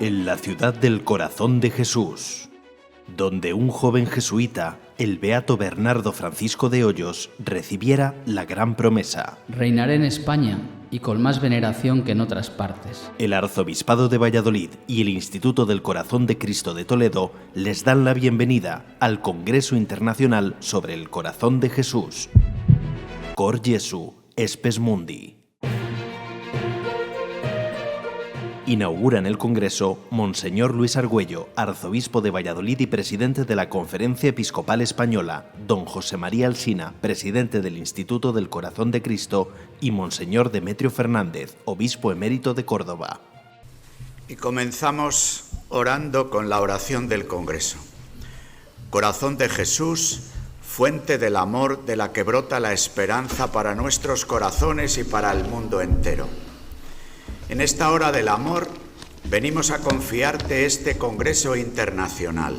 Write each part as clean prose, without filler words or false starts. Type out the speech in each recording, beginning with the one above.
en la ciudad del corazón de Jesús, donde un joven jesuita, el beato Bernardo Francisco de Hoyos, recibiera la gran promesa. Reinaré en España y con más veneración que en otras partes. El Arzobispado de Valladolid y el Instituto del Corazón de Cristo de Toledo les dan la bienvenida al Congreso Internacional sobre el Corazón de Jesús. Cor Jesu, Spes Mundi. Inauguran el Congreso Monseñor Luis Argüello, arzobispo de Valladolid y presidente de la Conferencia Episcopal Española, don José María Alsina, presidente del Instituto del Corazón de Cristo, y Monseñor Demetrio Fernández, obispo emérito de Córdoba. Y comenzamos orando con la oración del Congreso. Corazón de Jesús, fuente del amor de la que brota la esperanza para nuestros corazones y para el mundo entero. En esta hora del amor venimos a confiarte este Congreso Internacional.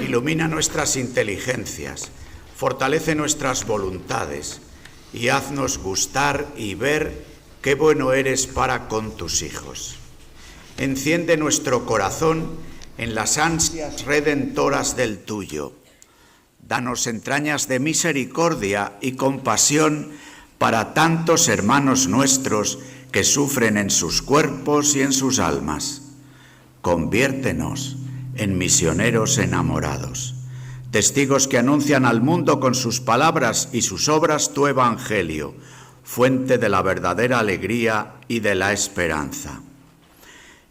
Ilumina nuestras inteligencias, fortalece nuestras voluntades y haznos gustar y ver qué bueno eres para con tus hijos. Enciende nuestro corazón en las ansias redentoras del tuyo. Danos entrañas de misericordia y compasión para tantos hermanos nuestros que sufren en sus cuerpos y en sus almas. Conviértenos en misioneros enamorados, testigos que anuncian al mundo con sus palabras y sus obras tu evangelio, fuente de la verdadera alegría y de la esperanza.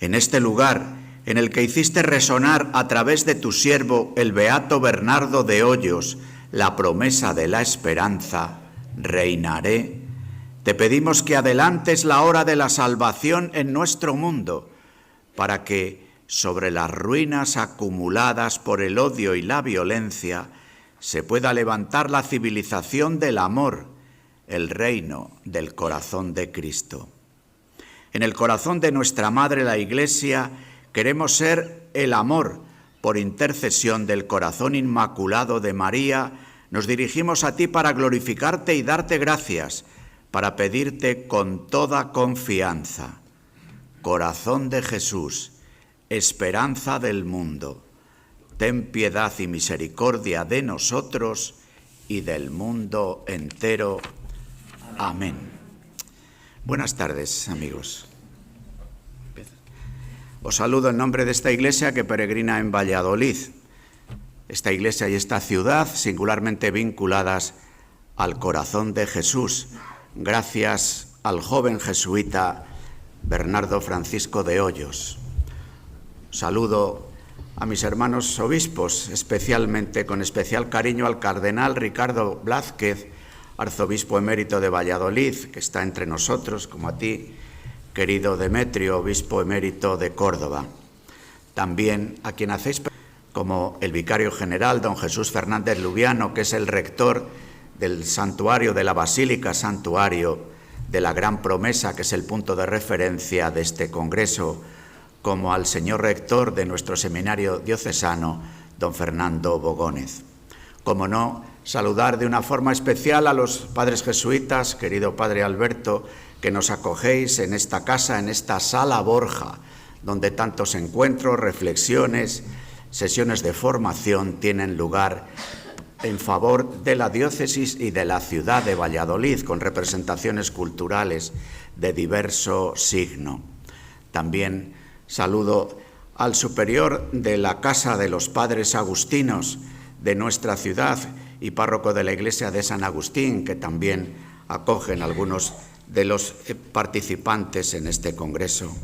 En este lugar, en el que hiciste resonar a través de tu siervo, el beato Bernardo de Hoyos, la promesa de la esperanza, reinaré. Te pedimos que adelantes la hora de la salvación en nuestro mundo, para que, sobre las ruinas acumuladas por el odio y la violencia, se pueda levantar la civilización del amor, el reino del corazón de Cristo. En el corazón de nuestra Madre la Iglesia queremos ser el amor. Por intercesión del corazón inmaculado de María, nos dirigimos a ti para glorificarte y darte gracias, para pedirte con toda confianza. Corazón de Jesús, esperanza del mundo, ten piedad y misericordia de nosotros y del mundo entero. Amén. Buenas tardes, amigos. Os saludo en nombre de esta iglesia que peregrina en Valladolid. Esta iglesia y esta ciudad singularmente vinculadas al corazón de Jesús, gracias al joven jesuita Bernardo Francisco de Hoyos. Saludo a mis hermanos obispos, especialmente con especial cariño al cardenal Ricardo Blázquez, arzobispo emérito de Valladolid, que está entre nosotros, como a ti, querido Demetrio, obispo emérito de Córdoba. También a quien hacéis, como el vicario general, don Jesús Fernández Lubiano, que es el rector del santuario de la Basílica Santuario de la Gran Promesa, que es el punto de referencia de este congreso, como al señor rector de nuestro seminario diocesano, don Fernando Bogónez. Como no, saludar de una forma especial a los padres jesuitas, querido padre Alberto, que nos acogéis en esta casa, en esta sala Borja, donde tantos encuentros, reflexiones, sesiones de formación tienen lugar en favor de la diócesis y de la ciudad de Valladolid, con representaciones culturales de diverso signo. También saludo al superior de la Casa de los Padres Agustinos de nuestra ciudad y párroco de la Iglesia de San Agustín, que también acogen algunos de los participantes en este congreso,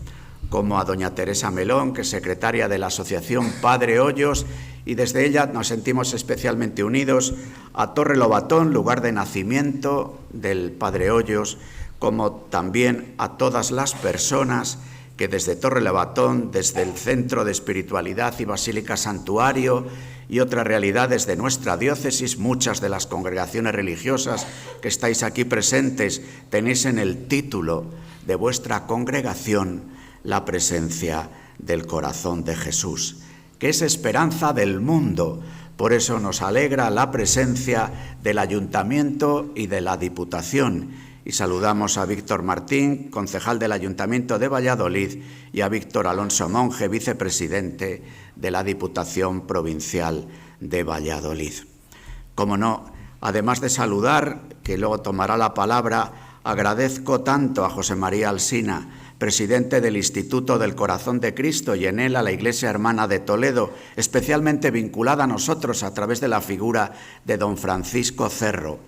como a doña Teresa Melón, que es secretaria de la Asociación Padre Hoyos, y desde ella nos sentimos especialmente unidos a Torre Lobatón, lugar de nacimiento del Padre Hoyos, como también a todas las personas que desde Torre Lobatón, desde el Centro de Espiritualidad y Basílica Santuario y otras realidades de nuestra diócesis, muchas de las congregaciones religiosas que estáis aquí presentes, tenéis en el título de vuestra congregación la presencia del corazón de Jesús, que es esperanza del mundo. Por eso nos alegra la presencia del Ayuntamiento y de la Diputación, y saludamos a Víctor Martín, concejal del Ayuntamiento de Valladolid, y a Víctor Alonso Monge, vicepresidente de la Diputación Provincial de Valladolid. Como no, además de saludar, que luego tomará la palabra, agradezco tanto a José María Alsina, presidente del Instituto del Corazón de Cristo, y en él a la Iglesia Hermana de Toledo, especialmente vinculada a nosotros a través de la figura de don Francisco Cerro,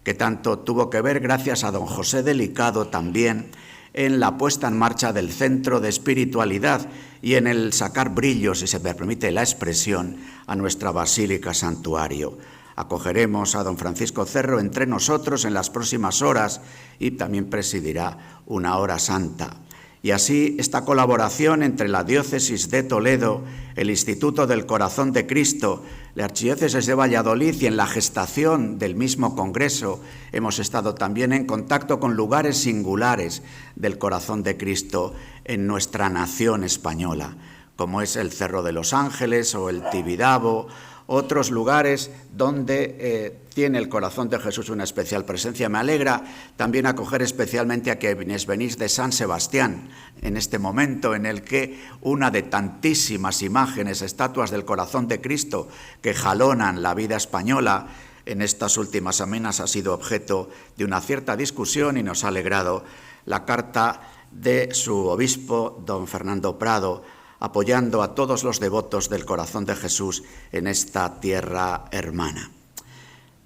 que tanto tuvo que ver, gracias a don José Delicado también, en la puesta en marcha del Centro de Espiritualidad y en el sacar brillo, si se me permite la expresión, a nuestra Basílica Santuario. Acogeremos a don Francisco Cerro entre nosotros en las próximas horas y también presidirá una hora santa. Y así esta colaboración entre la Diócesis de Toledo, el Instituto del Corazón de Cristo, la Archidiócesis de Valladolid, y en la gestación del mismo Congreso hemos estado también en contacto con lugares singulares del Corazón de Cristo en nuestra nación española, como es el Cerro de los Ángeles o el Tibidabo, otros lugares donde tiene el Corazón de Jesús una especial presencia. Me alegra también acoger especialmente a quienes venís de San Sebastián, en este momento en el que una de tantísimas imágenes, estatuas del Corazón de Cristo que jalonan la vida española, en estas últimas semanas ha sido objeto de una cierta discusión, y nos ha alegrado la carta de su obispo, don Fernando Prado, apoyando a todos los devotos del Corazón de Jesús en esta tierra hermana.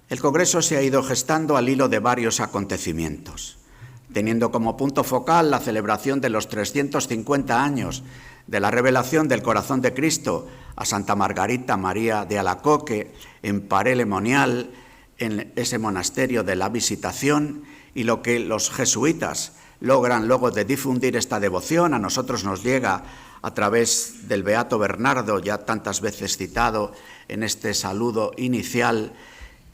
El Congreso se ha ido gestando al hilo de varios acontecimientos, teniendo como punto focal la celebración de los 350 años de la revelación del Corazón de Cristo a Santa Margarita María de Alacoque en Paray-le-Monial, en ese monasterio de la Visitación, y lo que los jesuitas logran luego de difundir esta devoción, a nosotros nos llega a través del Beato Bernardo, ya tantas veces citado en este saludo inicial.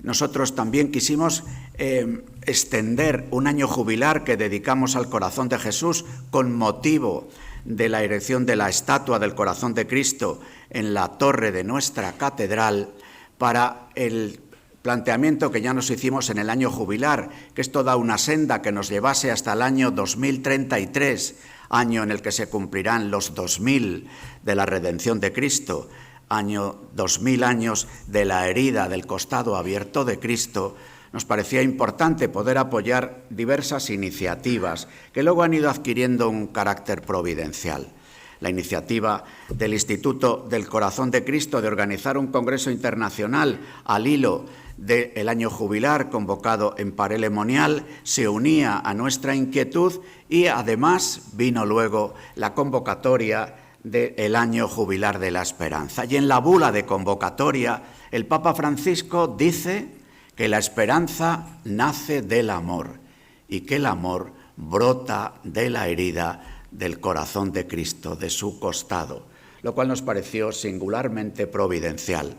Nosotros también quisimos extender un año jubilar que dedicamos al Corazón de Jesús con motivo de la erección de la estatua del Corazón de Cristo en la torre de nuestra catedral, para el planteamiento que ya nos hicimos en el año jubilar, que es toda una senda que nos llevase hasta el año 2033, año en el que se cumplirán los 2000 de la redención de Cristo, año 2000 años de la herida del costado abierto de Cristo. Nos parecía importante poder apoyar diversas iniciativas que luego han ido adquiriendo un carácter providencial. La iniciativa del Instituto del Corazón de Cristo de organizar un congreso internacional al hilo del año jubilar convocado en Paray-le-Monial se unía a nuestra inquietud, y además vino luego la convocatoria del año jubilar de la esperanza. Y en la bula de convocatoria el Papa Francisco dice que la esperanza nace del amor y que el amor brota de la herida del Corazón de Cristo, de su costado, lo cual nos pareció singularmente providencial.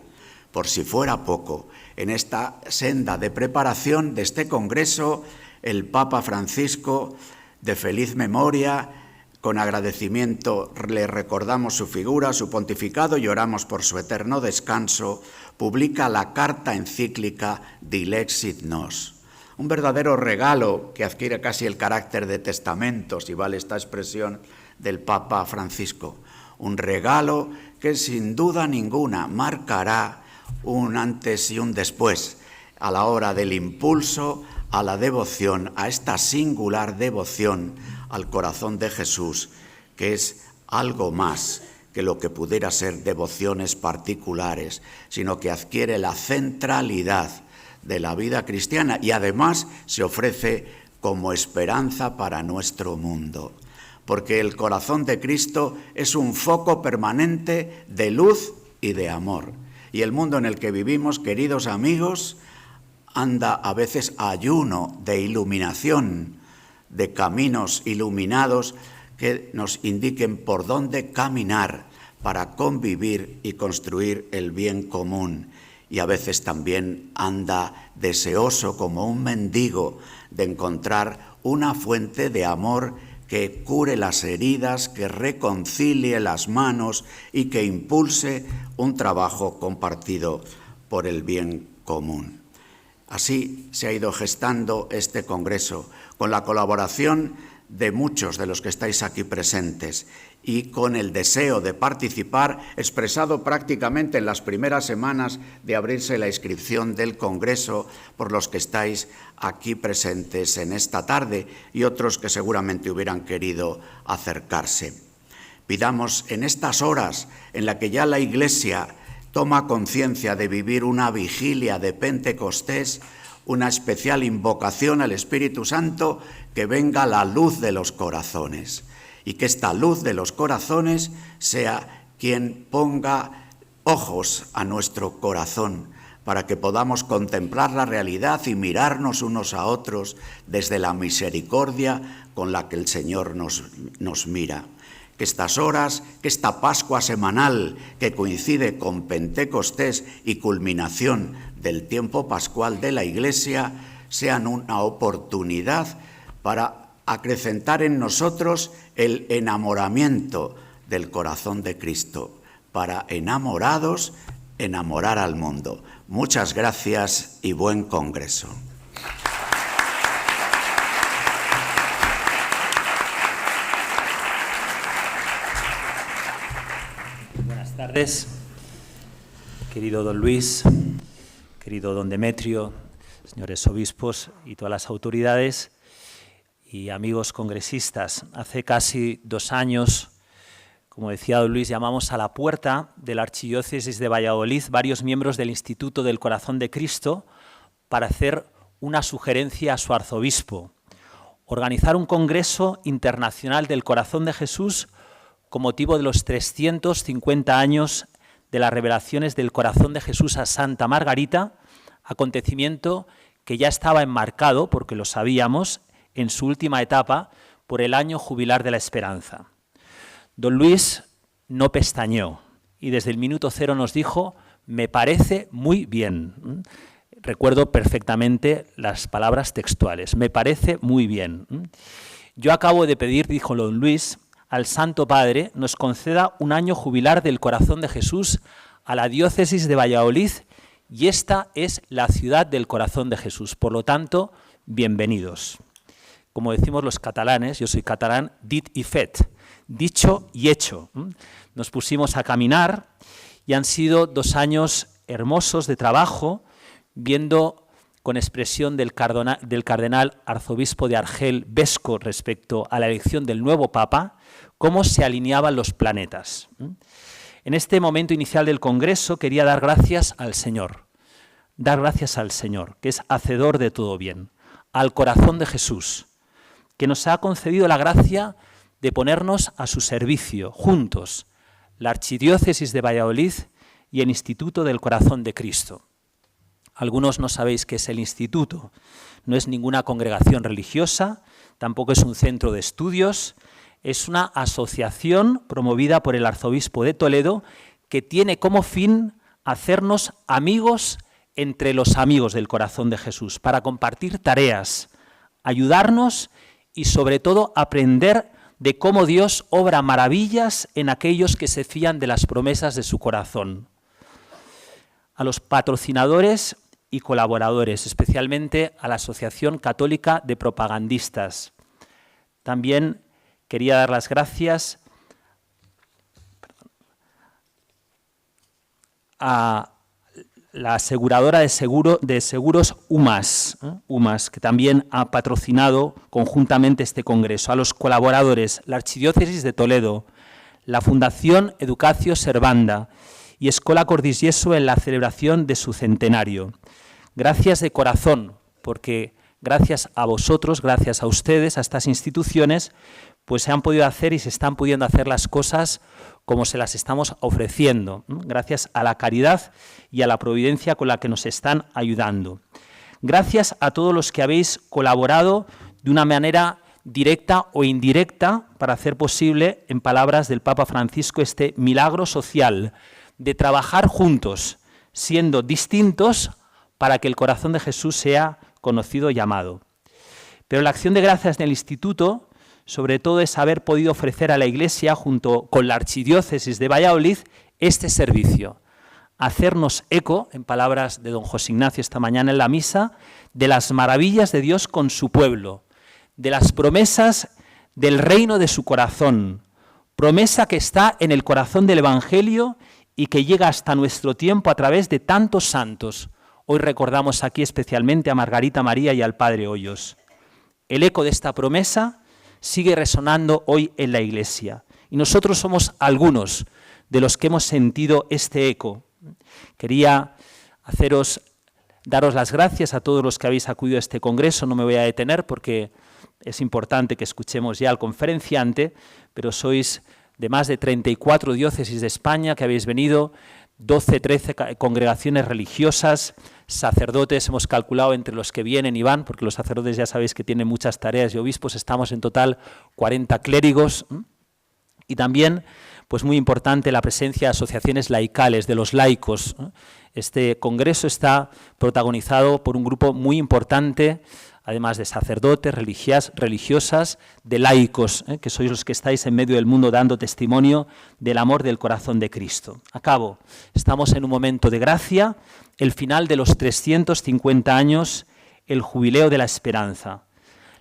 Por si fuera poco, en esta senda de preparación de este congreso, el Papa Francisco, de feliz memoria, con agradecimiento le recordamos su figura, su pontificado, y oramos por su eterno descanso, publica la carta encíclica Dilexit Nos, un verdadero regalo que adquiere casi el carácter de testamento, si vale esta expresión, del Papa Francisco. Un regalo que sin duda ninguna marcará un antes y un después a la hora del impulso a la devoción, a esta singular devoción al Corazón de Jesús, que es algo más que lo que pudiera ser devociones particulares, sino que adquiere la centralidad de la vida cristiana y además se ofrece como esperanza para nuestro mundo, porque el Corazón de Cristo es un foco permanente de luz y de amor. Y el mundo en el que vivimos, queridos amigos, anda a veces a ayuno de iluminación, de caminos iluminados que nos indiquen por dónde caminar para convivir y construir el bien común. Y a veces también anda deseoso como un mendigo de encontrar una fuente de amor que cure las heridas, que reconcilie las manos y que impulse un trabajo compartido por el bien común. Así se ha ido gestando este congreso, con la colaboración de muchos de los que estáis aquí presentes y con el deseo de participar expresado prácticamente en las primeras semanas de abrirse la inscripción del congreso por los que estáis aquí presentes en esta tarde y otros que seguramente hubieran querido acercarse. Pidamos en estas horas en las que ya la Iglesia toma conciencia de vivir una vigilia de Pentecostés, una especial invocación al Espíritu Santo, que venga la luz de los corazones y que esta luz de los corazones sea quien ponga ojos a nuestro corazón para que podamos contemplar la realidad y mirarnos unos a otros desde la misericordia con la que el Señor nos mira. Que estas horas, que esta Pascua semanal que coincide con Pentecostés y culminación del tiempo pascual de la Iglesia, sean una oportunidad para acrecentar en nosotros el enamoramiento del corazón de Cristo, para enamorados, enamorar al mundo. Muchas gracias y buen congreso. Buenas tardes, querido don Luis, querido don Demetrio, señores obispos y todas las autoridades y amigos congresistas. Hace casi 2 años, como decía don Luis, llamamos a la puerta de la Archidiócesis de Valladolid varios miembros del Instituto del Corazón de Cristo para hacer una sugerencia a su arzobispo: organizar un congreso internacional del Corazón de Jesús con motivo de los 350 años de las revelaciones del Corazón de Jesús a Santa Margarita, acontecimiento que ya estaba enmarcado, porque lo sabíamos, en su última etapa por el año jubilar de la esperanza. Don Luis no pestañeó y desde el minuto 0 nos dijo: me parece muy bien. Recuerdo perfectamente las palabras textuales: me parece muy bien. Yo acabo de pedir, dijo don Luis, al Santo Padre nos conceda un año jubilar del Corazón de Jesús a la diócesis de Valladolid, y esta es la ciudad del Corazón de Jesús. Por lo tanto, bienvenidos. Como decimos los catalanes, yo soy catalán, dit i fet, dicho y hecho. Nos pusimos a caminar y han sido 2 años hermosos de trabajo, viendo con expresión del cardenal arzobispo de Argel, Vesco, respecto a la elección del nuevo Papa, cómo se alineaban los planetas. En este momento inicial del Congreso quería dar gracias al Señor, que es hacedor de todo bien, al Corazón de Jesús, que nos ha concedido la gracia de ponernos a su servicio, juntos, la Archidiócesis de Valladolid y el Instituto del Corazón de Cristo. Algunos no sabéis qué es el instituto. No es ninguna congregación religiosa, tampoco es un centro de estudios, es una asociación promovida por el arzobispo de Toledo que tiene como fin hacernos amigos entre los amigos del Corazón de Jesús, para compartir tareas, ayudarnos y sobre todo aprender de cómo Dios obra maravillas en aquellos que se fían de las promesas de su corazón. A los patrocinadores y colaboradores, especialmente a la Asociación Católica de Propagandistas. También quería dar las gracias a la aseguradora de seguros UMAS, que también ha patrocinado conjuntamente este congreso, a los colaboradores, la Archidiócesis de Toledo, la Fundación Educacio Servanda y Escola Cordis Jesu en la celebración de su centenario. Gracias de corazón, porque gracias a vosotros, gracias a ustedes, a estas instituciones, pues se han podido hacer y se están pudiendo hacer las cosas como se las estamos ofreciendo, gracias a la caridad y a la providencia con la que nos están ayudando. Gracias a todos los que habéis colaborado de una manera directa o indirecta para hacer posible, en palabras del Papa Francisco, este milagro social de trabajar juntos, siendo distintos, para que el Corazón de Jesús sea conocido y amado. Pero la acción de gracias del Instituto, sobre todo, es haber podido ofrecer a la Iglesia, junto con la Archidiócesis de Valladolid, este servicio. hacernos eco, en palabras de don José Ignacio esta mañana en la misa, de las maravillas de Dios con su pueblo, de las promesas del reino de su corazón, promesa que está en el corazón del Evangelio y que llega hasta nuestro tiempo a través de tantos santos. Hoy recordamos aquí especialmente a Margarita María y al Padre Hoyos. El eco de esta promesa sigue resonando hoy en la Iglesia y nosotros somos algunos de los que hemos sentido este eco. Quería daros las gracias a todos los que habéis acudido a este congreso. No me voy a detener porque es importante que escuchemos ya al conferenciante, pero sois de más de 34 diócesis de España que habéis venido, 12, 13 congregaciones religiosas, sacerdotes, hemos calculado entre los que vienen y van, porque los sacerdotes ya sabéis que tienen muchas tareas, y obispos, estamos en total 40 clérigos, y también, pues muy importante, la presencia de asociaciones laicales, de los laicos. Este congreso está protagonizado por un grupo muy importante, además de sacerdotes, religiosas, de laicos, que sois los que estáis en medio del mundo dando testimonio del amor del corazón de Cristo. Acabo, estamos en un momento de gracia, el final de los 350 años, el jubileo de la esperanza,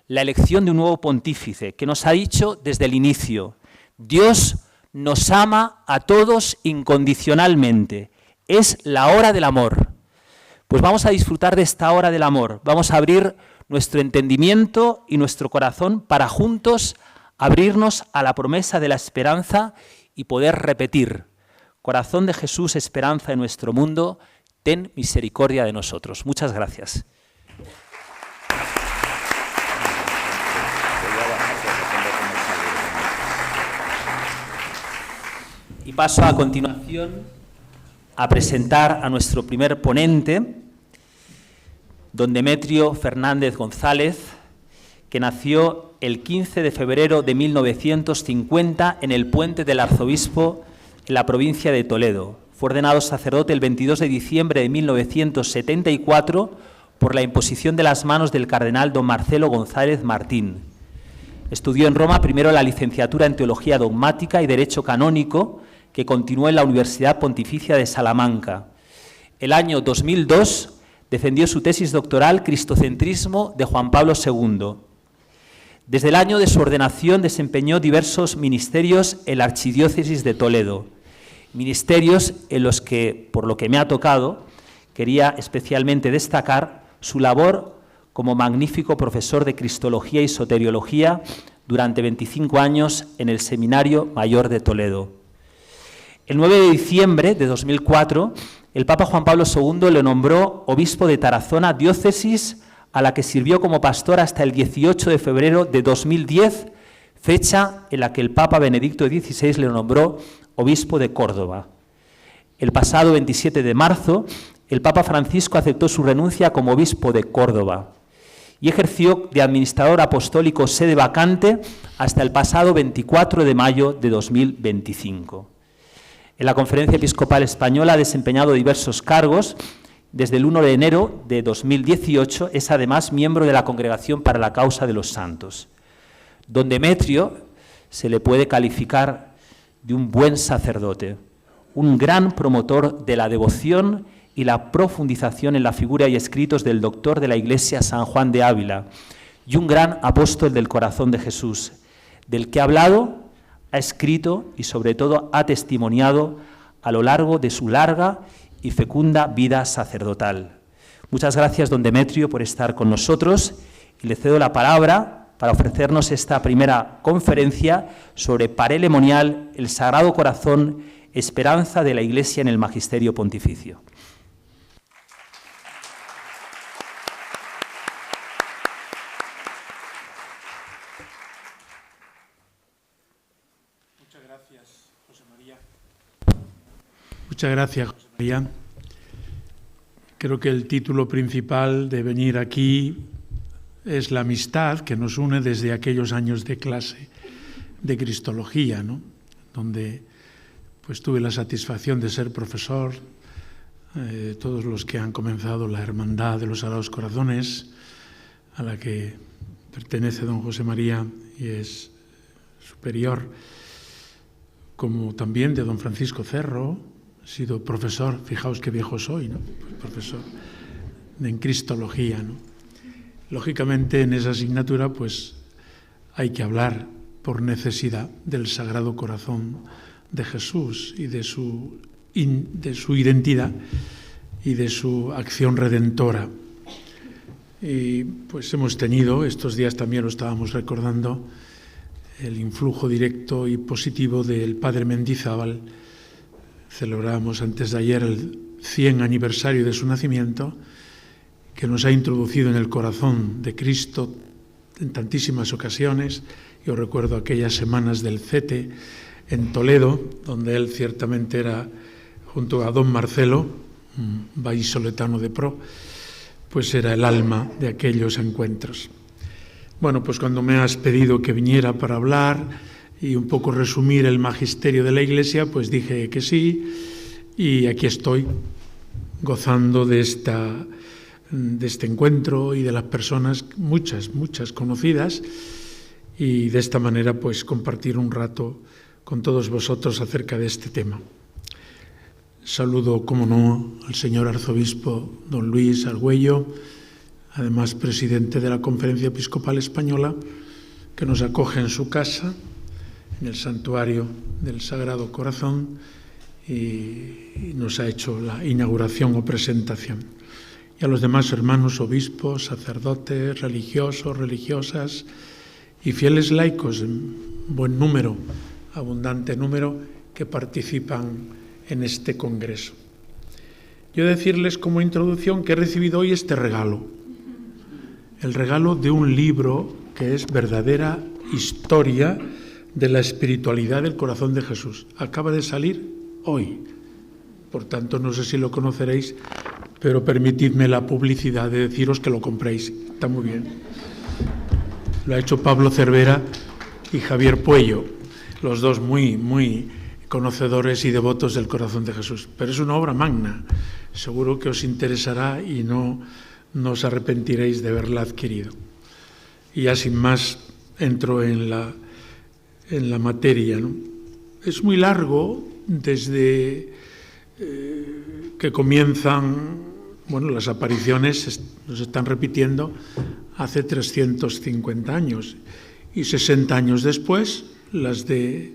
la elección de un nuevo pontífice que nos ha dicho desde el inicio, Dios nos ama a todos incondicionalmente, es la hora del amor. Pues vamos a disfrutar de esta hora del amor, vamos a abrir nuestro entendimiento y nuestro corazón para juntos abrirnos a la promesa de la esperanza y poder repetir, corazón de Jesús, esperanza en nuestro mundo, ten misericordia de nosotros. Muchas gracias. Y paso a continuación a presentar a nuestro primer ponente, don Demetrio Fernández González, que nació el 15 de febrero de 1950 en el Puente del Arzobispo, en la provincia de Toledo. Fue ordenado sacerdote el 22 de diciembre de 1974 por la imposición de las manos del cardenal don Marcelo González Martín. Estudió en Roma primero la licenciatura en Teología Dogmática y Derecho Canónico, que continuó en la Universidad Pontificia de Salamanca. El año 2002 defendió su tesis doctoral Cristocentrismo de Juan Pablo II. Desde el año de su ordenación desempeñó diversos ministerios en la Archidiócesis de Toledo, ministerios en los que, por lo que me ha tocado, quería especialmente destacar su labor como magnífico profesor de Cristología y Soteriología durante 25 años en el Seminario Mayor de Toledo. El 9 de diciembre de 2004, el Papa Juan Pablo II le nombró obispo de Tarazona, diócesis a la que sirvió como pastor hasta el 18 de febrero de 2010, fecha en la que el Papa Benedicto XVI le nombró obispo de Córdoba. El pasado 27 de marzo, el Papa Francisco aceptó su renuncia como obispo de Córdoba y ejerció de administrador apostólico sede vacante hasta el pasado 24 de mayo de 2025. En la Conferencia Episcopal Española ha desempeñado diversos cargos. Desde el 1 de enero de 2018 es además miembro de la Congregación para la Causa de los Santos. Don Demetrio se le puede calificar de un buen sacerdote, un gran promotor de la devoción y la profundización en la figura y escritos del doctor de la Iglesia San Juan de Ávila y un gran apóstol del corazón de Jesús, del que ha hablado, ha escrito y sobre todo ha testimoniado a lo largo de su larga y fecunda vida sacerdotal. Muchas gracias, don Demetrio, por estar con nosotros y le cedo la palabra para ofrecernos esta primera conferencia sobre Parelemonial, el Sagrado Corazón, esperanza de la Iglesia en el Magisterio Pontificio. Muchas gracias, José María. Creo que el título principal de venir aquí es la amistad que nos une desde aquellos años de clase de Cristología, ¿no? Donde pues tuve la satisfacción de ser profesor, todos los que han comenzado la Hermandad de los Sagrados Corazones, a la que pertenece don José María y es superior, como también de don Francisco Cerro, He sido profesor, fijaos qué viejo soy, ¿no? Profesor en Cristología, ¿no? Lógicamente, en esa asignatura, pues hay que hablar por necesidad del Sagrado Corazón de Jesús y de su identidad y de su acción redentora. Y pues hemos tenido, estos días también lo estábamos recordando, el influjo directo y positivo del Padre Mendizábal. Celebrábamos antes de ayer el 100 aniversario de su nacimiento, que nos ha introducido en el corazón de Cristo en tantísimas ocasiones. Yo recuerdo aquellas semanas del CETE en Toledo, donde él ciertamente era, junto a don Marcelo, un vallisoletano de pro, pues era el alma de aquellos encuentros. Bueno, pues cuando me has pedido que viniera para hablar y un poco resumir el magisterio de la Iglesia, pues dije que sí, y aquí estoy, gozando de este encuentro y de las personas, muchas conocidas, y de esta manera pues compartir un rato con todos vosotros acerca de este tema. Saludo, como no, al señor arzobispo don Luis Argüello, además presidente de la Conferencia Episcopal Española, que nos acoge en su casa, en el santuario del Sagrado Corazón, y nos ha hecho la inauguración o presentación. Y a los demás hermanos obispos, sacerdotes, religiosos, religiosas y fieles laicos, en buen número, abundante número, que participan en este congreso. Yo decirles como introducción que he recibido hoy este regalo, el regalo de un libro que es verdadera historia de la espiritualidad del corazón de Jesús. Acaba de salir hoy, por tanto no sé si lo conoceréis, pero permitidme la publicidad de deciros que lo compréis, está muy bien. Lo ha hecho Pablo Cervera y Javier Puello, los dos muy conocedores y devotos del corazón de Jesús. Pero es una obra magna, seguro que os interesará y no os arrepentiréis de haberla adquirido. Y ya sin más entro en la materia, ¿no? Es muy largo desde que comienzan, las apariciones nos están repitiendo hace 350 años y 60 años después las de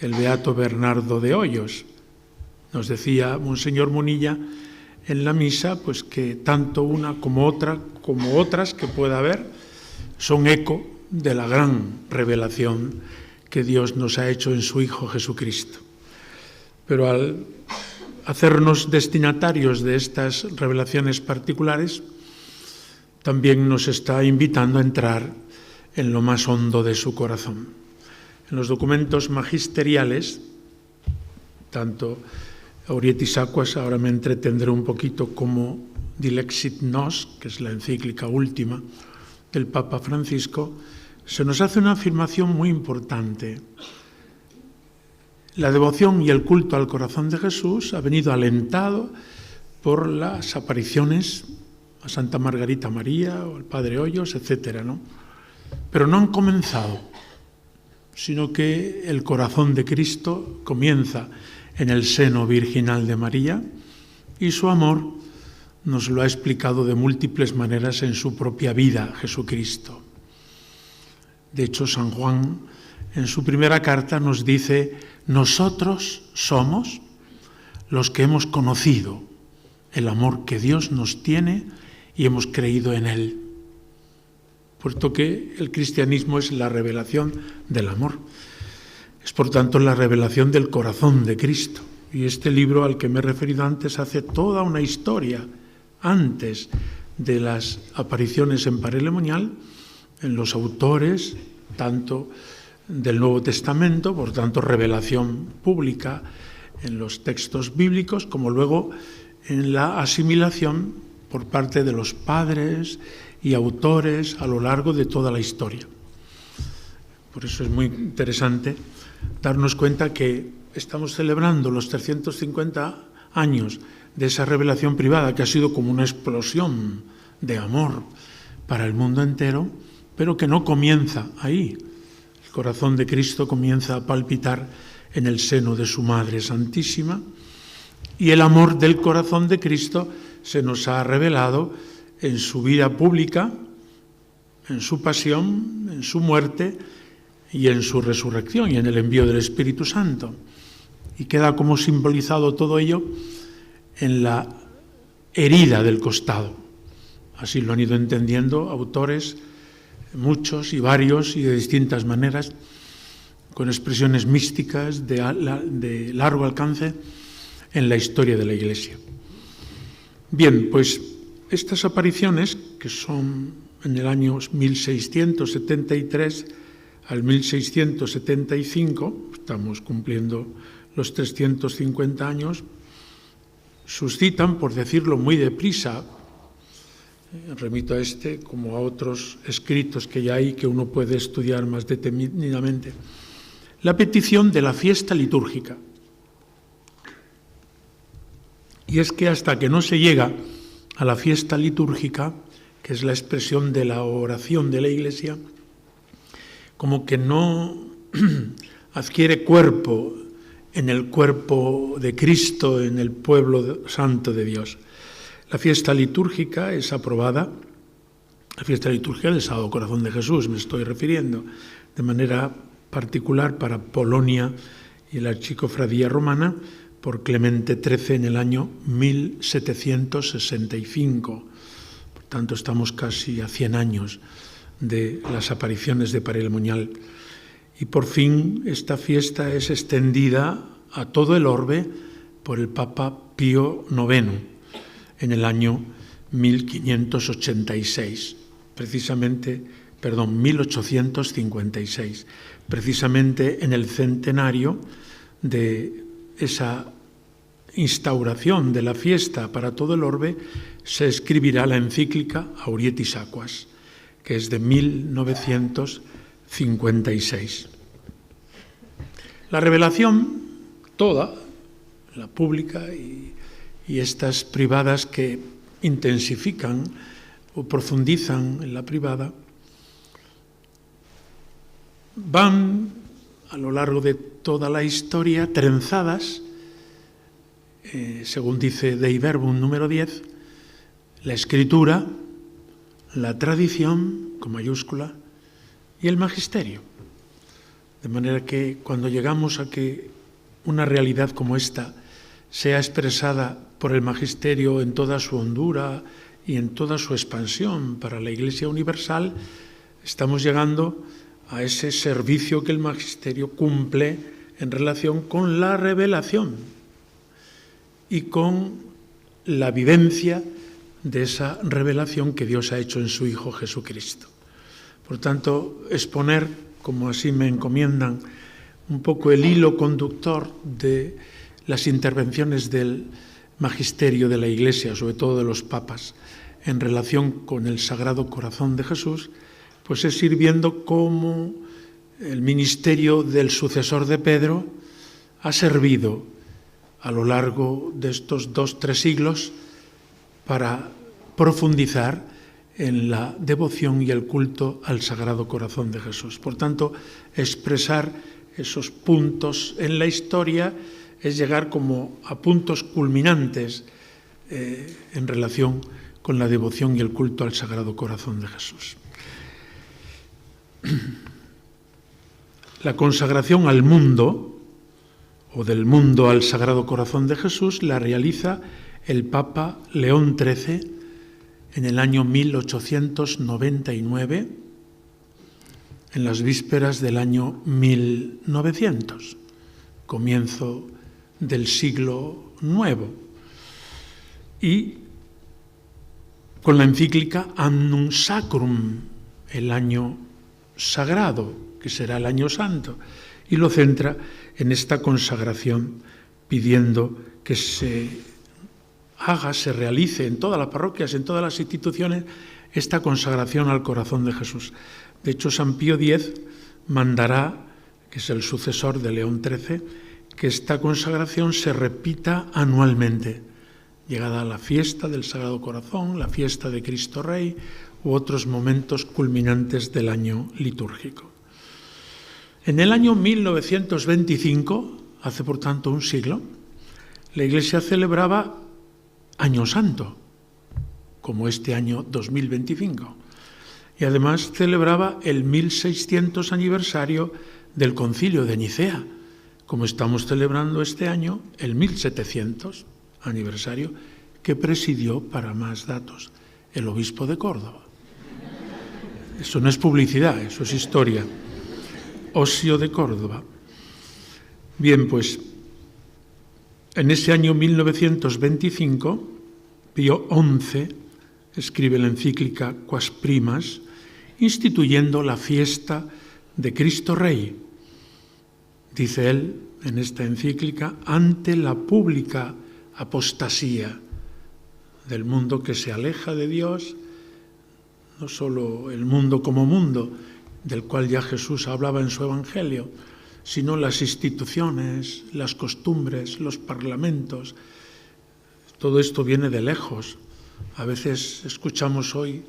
el beato Bernardo de Hoyos. Nos decía Monseñor Munilla en la misa, pues que tanto una como otras que pueda haber, son eco de la gran revelación que Dios nos ha hecho en su Hijo Jesucristo. Pero al hacernos destinatarios de estas revelaciones particulares, también nos está invitando a entrar en lo más hondo de su corazón. En los documentos magisteriales, tanto Aurietis Aquas, ahora me entretendré un poquito, como Dilexit Nos, que es la encíclica última del Papa Francisco, se nos hace una afirmación muy importante. La devoción y el culto al corazón de Jesús ha venido alentado por las apariciones a Santa Margarita María o al Padre Hoyos, etcétera, ¿no? Pero no han comenzado, sino que el corazón de Cristo comienza en el seno virginal de María y su amor nos lo ha explicado de múltiples maneras en su propia vida, Jesucristo. De hecho, San Juan, en su primera carta, nos dice: nosotros somos los que hemos conocido el amor que Dios nos tiene y hemos creído en Él. Puesto que el cristianismo es la revelación del amor. Es, por tanto, la revelación del corazón de Cristo. Y este libro al que me he referido antes hace toda una historia antes de las apariciones en parelemonial, en los autores, tanto del Nuevo Testamento, por tanto revelación pública en los textos bíblicos, como luego en la asimilación por parte de los padres y autores a lo largo de toda la historia. Por eso es muy interesante darnos cuenta que estamos celebrando los 350 años de esa revelación privada, que ha sido como una explosión de amor para el mundo entero, pero que no comienza ahí. El corazón de Cristo comienza a palpitar en el seno de su Madre Santísima Y el amor del corazón de Cristo se nos ha revelado en su vida pública, en su pasión, en su muerte y en su resurrección y en el envío del Espíritu Santo. Y queda como simbolizado todo ello en la herida del costado. Así lo han ido entendiendo autores, muchos y varios y de distintas maneras, con expresiones místicas de largo alcance en la historia de la Iglesia. Bien, pues estas apariciones, que son en el año 1673 al 1675, estamos cumpliendo los 350 años, suscitan, por decirlo muy deprisa, remito a este como a otros escritos que ya hay que uno puede estudiar más detenidamente, la petición de la fiesta litúrgica. Y es que hasta que no se llega a la fiesta litúrgica, que es la expresión de la oración de la Iglesia, como que no adquiere cuerpo en el cuerpo de Cristo, en el pueblo santo de Dios. La fiesta litúrgica es aprobada, la fiesta litúrgica del Sagrado Corazón de Jesús, me estoy refiriendo, de manera particular para Polonia y la Archicofradía Romana, por Clemente XIII en el año 1765. Por tanto, estamos casi a 100 años de las apariciones de Parelemonial. Y por fin esta fiesta es extendida a todo el orbe por el Papa Pío IX en el año 1856, 1856, precisamente en el centenario de esa instauración de la fiesta para todo el orbe, se escribirá la encíclica Aurietis Aquas, que es de 1956. La revelación toda, la pública y estas privadas que intensifican o profundizan en la privada, van a lo largo de toda la historia trenzadas, según dice Dei Verbum número 10, la escritura, la tradición, con mayúscula, y el magisterio. De manera que cuando llegamos a que una realidad como esta sea expresada por el magisterio en toda su hondura y en toda su expansión para la Iglesia universal, estamos llegando a ese servicio que el magisterio cumple en relación con la revelación y con la vivencia de esa revelación que Dios ha hecho en su Hijo Jesucristo. Por tanto, exponer, como así me encomiendan, un poco el hilo conductor de las intervenciones del magisterio de la Iglesia, sobre todo de los papas, en relación con el Sagrado Corazón de Jesús, pues es ir viendo cómo el ministerio del sucesor de Pedro ha servido a lo largo de estos 2-3 siglos para profundizar en la devoción y el culto al Sagrado Corazón de Jesús. Por tanto, expresar esos puntos en la historia es llegar como a puntos culminantes en relación con la devoción y el culto al Sagrado Corazón de Jesús. La consagración al mundo, o del mundo al Sagrado Corazón de Jesús, la realiza el Papa León XIII en el año 1899, en las vísperas del año 1900, comienzo del siglo nuevo, y con la encíclica Annum Sacrum, el año sagrado, que será el año santo, y lo centra en esta consagración, pidiendo que se realice en todas las parroquias, en todas las instituciones, esta consagración al corazón de Jesús. De hecho, San Pío X mandará, que es el sucesor de León XIII, que esta consagración se repita anualmente, llegada a la fiesta del Sagrado Corazón, la fiesta de Cristo Rey, u otros momentos culminantes del año litúrgico. En el año 1925, hace por tanto un siglo, la Iglesia celebraba Año Santo, como este año 2025. Y además celebraba el 1600 aniversario del Concilio de Nicea, como estamos celebrando este año el 1700 aniversario que presidió, para más datos, el obispo de Córdoba. Eso no es publicidad, eso es historia. Osio de Córdoba. Bien, pues en ese año 1925, Pío XI escribe la encíclica Quas Primas, instituyendo la fiesta de Cristo Rey. Dice él en esta encíclica, ante la pública apostasía del mundo que se aleja de Dios, no solo el mundo como mundo, del cual ya Jesús hablaba en su Evangelio, sino las instituciones, las costumbres, los parlamentos. Todo esto viene de lejos. A veces escuchamos hoy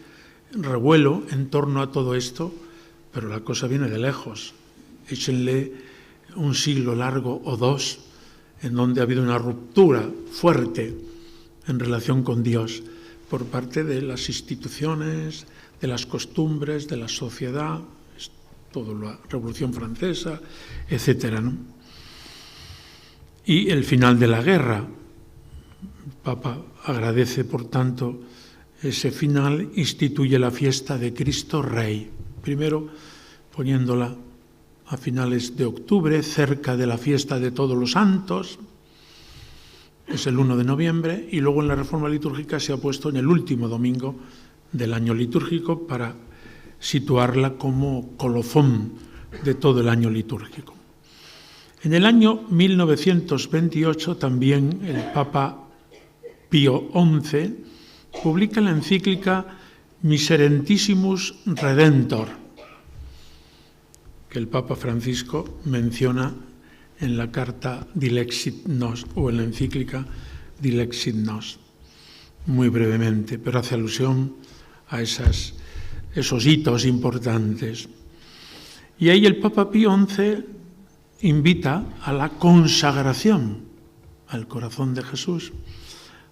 revuelo en torno a todo esto, pero la cosa viene de lejos. Échenle un siglo largo o dos en donde ha habido una ruptura fuerte en relación con Dios por parte de las instituciones, de las costumbres, de la sociedad, toda la Revolución Francesa, etcétera, ¿no? Y el final de la guerra. El Papa agradece, por tanto, ese final, instituye la fiesta de Cristo Rey. Primero, poniéndola a finales de octubre, cerca de la fiesta de Todos los Santos, es el 1 de noviembre, y luego en la reforma litúrgica se ha puesto en el último domingo del año litúrgico para situarla como colofón de todo el año litúrgico. En el año 1928 también el Papa Pío XI publica la encíclica Miserentissimus Redentor, que el Papa Francisco menciona en la carta Dilexit Nos, o en la encíclica Dilexit Nos, muy brevemente, pero hace alusión a esos hitos importantes. Y ahí el Papa Pío XI invita a la consagración al corazón de Jesús,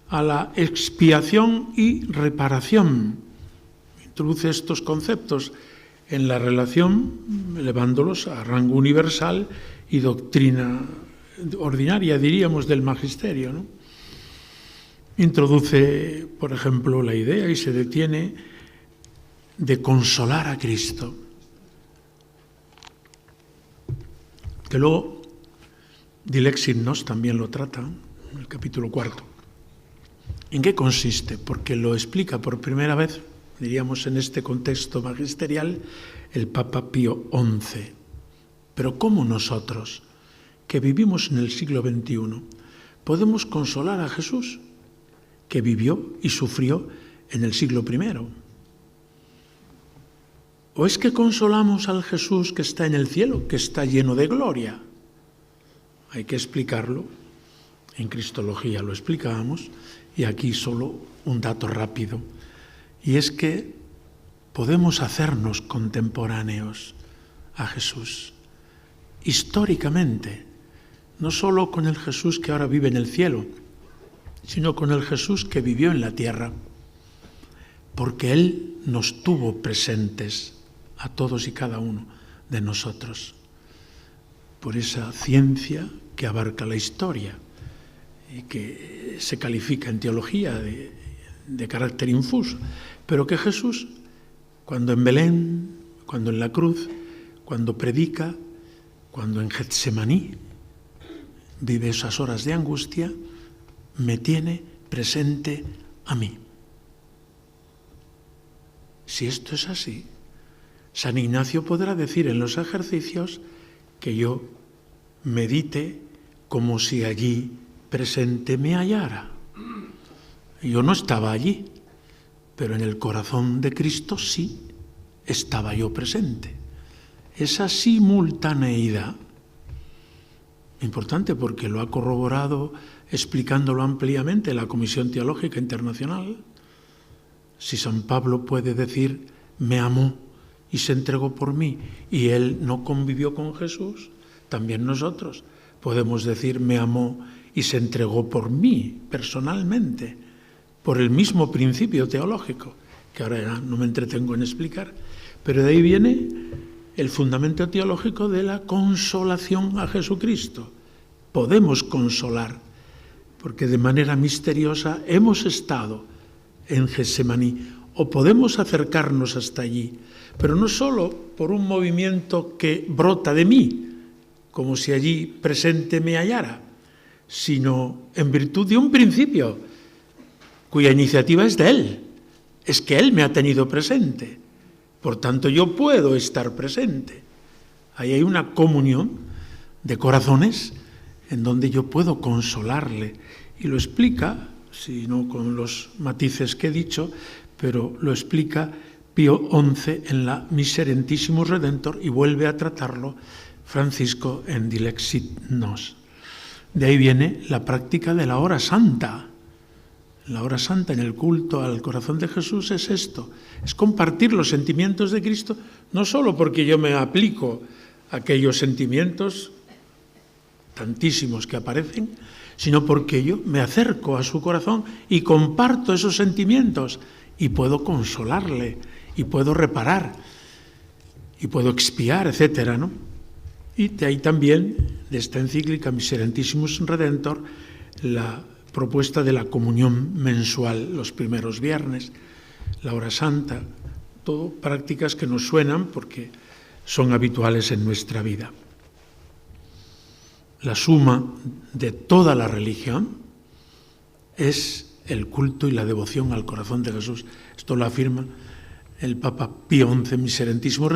a la expiación y reparación. Introduce estos conceptos en la relación, elevándolos a rango universal y doctrina ordinaria, diríamos, del magisterio, ¿no? Introduce, por ejemplo, la idea, y se detiene, de consolar a Cristo, que luego Dilexit Nos también lo trata, en el capítulo 4. ¿En qué consiste? Porque lo explica por primera vez, diríamos, en este contexto magisterial, el Papa Pío XI. Pero ¿cómo nosotros, que vivimos en el siglo XXI, podemos consolar a Jesús, que vivió y sufrió en el siglo I? ¿O es que consolamos al Jesús que está en el cielo, que está lleno de gloria? Hay que explicarlo. En Cristología lo explicábamos, y aquí solo un dato rápido. Y es que podemos hacernos contemporáneos a Jesús, históricamente, no solo con el Jesús que ahora vive en el cielo, sino con el Jesús que vivió en la tierra, porque Él nos tuvo presentes a todos y cada uno de nosotros, por esa ciencia que abarca la historia y que se califica en teología de carácter infuso, pero que Jesús, cuando en Belén, cuando en la cruz, cuando predica, cuando en Getsemaní vive esas horas de angustia, me tiene presente a mí. Si esto es así, San Ignacio podrá decir en los ejercicios que yo medite como si allí presente me hallara. Yo no estaba allí, pero en el corazón de Cristo sí estaba yo presente. Esa simultaneidad, importante porque lo ha corroborado explicándolo ampliamente la Comisión Teológica Internacional. Si San Pablo puede decir, me amó y se entregó por mí, y él no convivió con Jesús, también nosotros podemos decir, me amó y se entregó por mí personalmente, por el mismo principio teológico, que ahora ya no me entretengo en explicar, pero de ahí viene el fundamento teológico de la consolación a Jesucristo. Podemos consolar, porque de manera misteriosa hemos estado en Getsemaní, o podemos acercarnos hasta allí, pero no solo por un movimiento que brota de mí, como si allí presente me hallara, sino en virtud de un principio cuya iniciativa es de Él. Es que Él me ha tenido presente, por tanto yo puedo estar presente. Ahí hay una comunión de corazones en donde yo puedo consolarle, y lo explica, si no con los matices que he dicho, pero lo explica Pío XI en la Miserentissimus Redentor, y vuelve a tratarlo Francisco en Dilexit Nos. De ahí viene la práctica de la hora santa. La hora santa en el culto al corazón de Jesús es esto, es compartir los sentimientos de Cristo, no solo porque yo me aplico a aquellos sentimientos tantísimos que aparecen, sino porque yo me acerco a su corazón y comparto esos sentimientos y puedo consolarle, y puedo reparar, y puedo expiar, etcétera, ¿no? Y de ahí también, de esta encíclica Miserentissimus Redentor, la propuesta de la comunión mensual los primeros viernes, la hora santa, todo prácticas que nos suenan porque son habituales en nuestra vida. La suma de toda la religión es el culto y la devoción al corazón de Jesús. Esto lo afirma el Papa Pío XI, Miserentissimus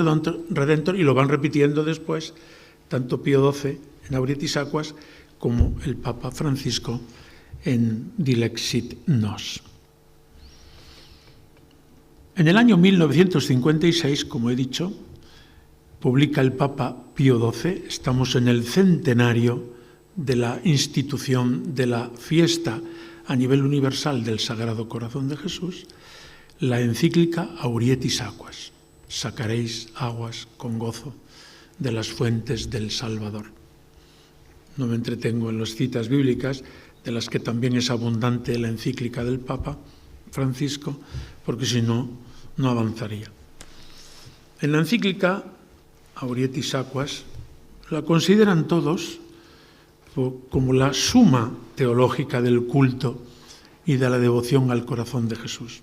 Redentor, y lo van repitiendo después tanto Pío XII en Aurietis Aquas como el Papa Francisco en Dilexit Nos. En el año 1956, como he dicho, publica el Papa Pío XII, estamos en el centenario de la institución de la fiesta a nivel universal del Sagrado Corazón de Jesús, la encíclica Aurietis Aquas, sacaréis aguas con gozo de las fuentes del Salvador. No me entretengo en las citas bíblicas, de las que también es abundante la encíclica del Papa Francisco, porque si no, no avanzaría. En la encíclica Aurietis Aquas la consideran todos como la suma teológica del culto y de la devoción al corazón de Jesús.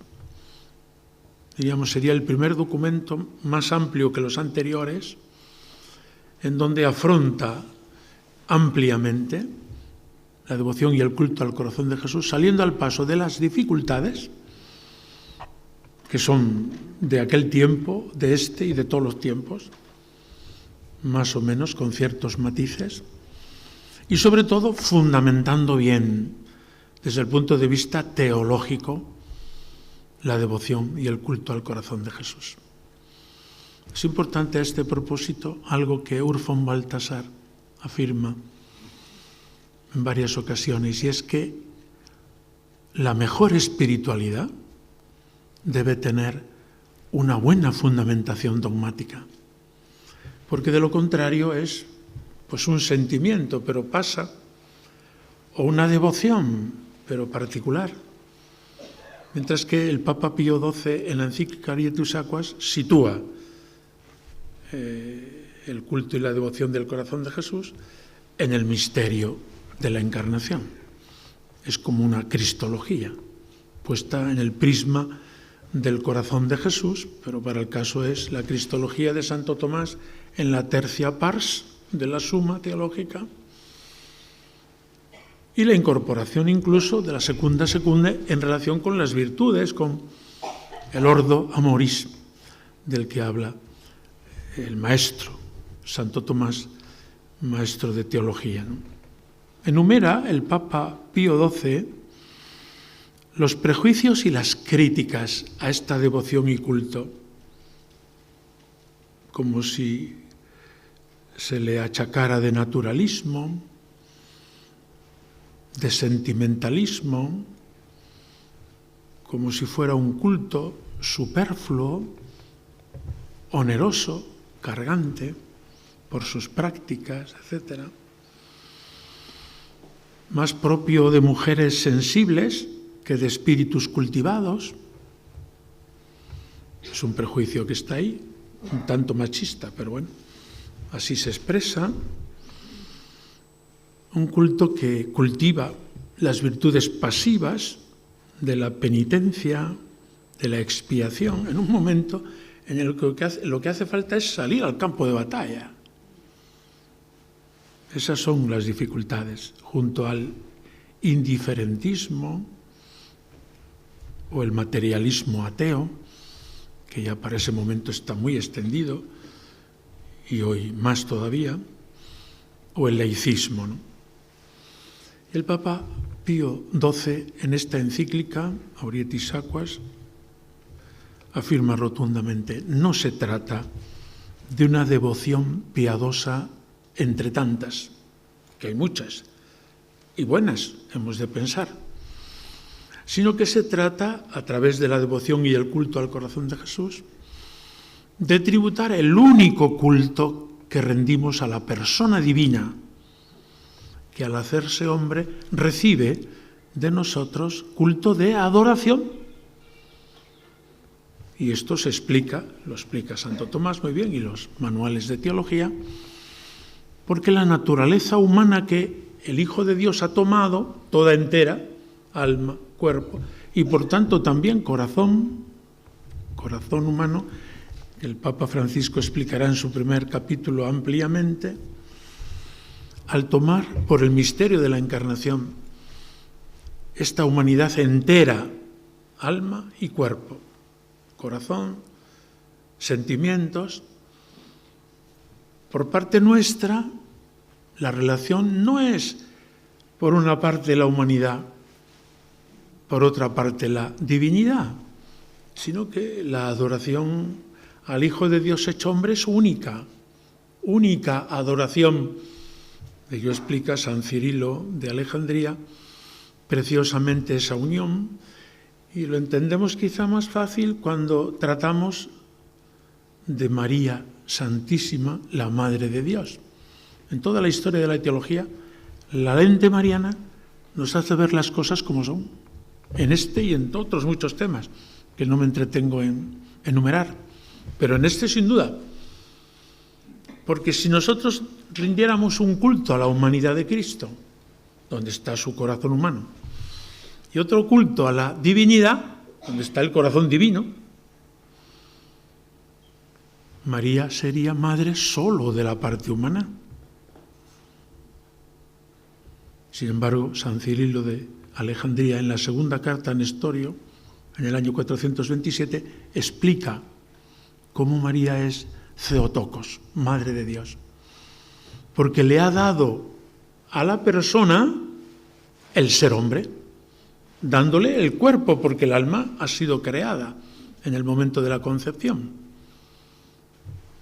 Diríamos, sería el primer documento más amplio que los anteriores, en donde afronta ampliamente la devoción y el culto al corazón de Jesús, saliendo al paso de las dificultades que son de aquel tiempo, de este y de todos los tiempos, más o menos con ciertos matices, y sobre todo fundamentando bien, desde el punto de vista teológico, la devoción y el culto al corazón de Jesús. Es importante a este propósito algo que Urs von Balthasar afirma en varias ocasiones, y es que la mejor espiritualidad debe tener una buena fundamentación dogmática, porque de lo contrario es pues un sentimiento, pero pasa, o una devoción, pero particular. Mientras que el Papa Pío XII en la encíclica Aurietis Aquas sitúa el culto y la devoción del corazón de Jesús en el misterio de la encarnación. Es como una cristología puesta en el prisma del corazón de Jesús, pero para el caso es la cristología de Santo Tomás en la tercia pars de la suma teológica, y la incorporación incluso de la secunda secunde en relación con las virtudes, con el ordo amoris del que habla el maestro Santo Tomás, maestro de teología, ¿no? Enumera el Papa Pío XII los prejuicios y las críticas a esta devoción y culto, como si se le achacara de naturalismo, de sentimentalismo, como si fuera un culto superfluo, oneroso, cargante por sus prácticas, etc. más propio de mujeres sensibles que de espíritus cultivados. Es un prejuicio que está ahí, un tanto machista, pero bueno, así se expresa. Un culto que cultiva las virtudes pasivas de la penitencia, de la expiación, en un momento en el que lo que hace falta es salir al campo de batalla. Esas son las dificultades, junto al indiferentismo o el materialismo ateo, que ya para ese momento está muy extendido, y hoy más todavía, o el laicismo, ¿no? El Papa Pío XII, en esta encíclica, Aurietis Aquas, afirma rotundamente: no se trata de una devoción piadosa entre tantas, que hay muchas, y buenas, hemos de pensar, sino que se trata, a través de la devoción y el culto al corazón de Jesús, de tributar el único culto que rendimos a la persona divina, que al hacerse hombre recibe de nosotros culto de adoración. Y esto se explica, lo explica Santo Tomás muy bien y los manuales de teología, porque la naturaleza humana que el Hijo de Dios ha tomado, toda entera, alma, cuerpo, y por tanto también corazón humano, el Papa Francisco explicará en su primer capítulo ampliamente, al tomar por el misterio de la encarnación esta humanidad entera, alma y cuerpo, corazón, sentimientos, por parte nuestra, la relación no es por una parte la humanidad, por otra parte la divinidad, sino que la adoración al Hijo de Dios hecho hombre es única adoración. Ello explica San Cirilo de Alejandría preciosamente esa unión, y lo entendemos quizá más fácil cuando tratamos de María Santísima, la Madre de Dios. En toda la historia de la teología, la lente mariana nos hace ver las cosas como son, en este y en otros muchos temas, que no me entretengo en enumerar, pero en este sin duda. Porque si nosotros rindiéramos un culto a la humanidad de Cristo, donde está su corazón humano, y otro culto a la divinidad, donde está el corazón divino, María sería madre solo de la parte humana. Sin embargo, San Cirilo de Alejandría, en la segunda carta a Nestorio, en el año 427, explica cómo María es Theotokos, Madre de Dios, porque le ha dado a la persona el ser hombre, dándole el cuerpo, porque el alma ha sido creada en el momento de la concepción.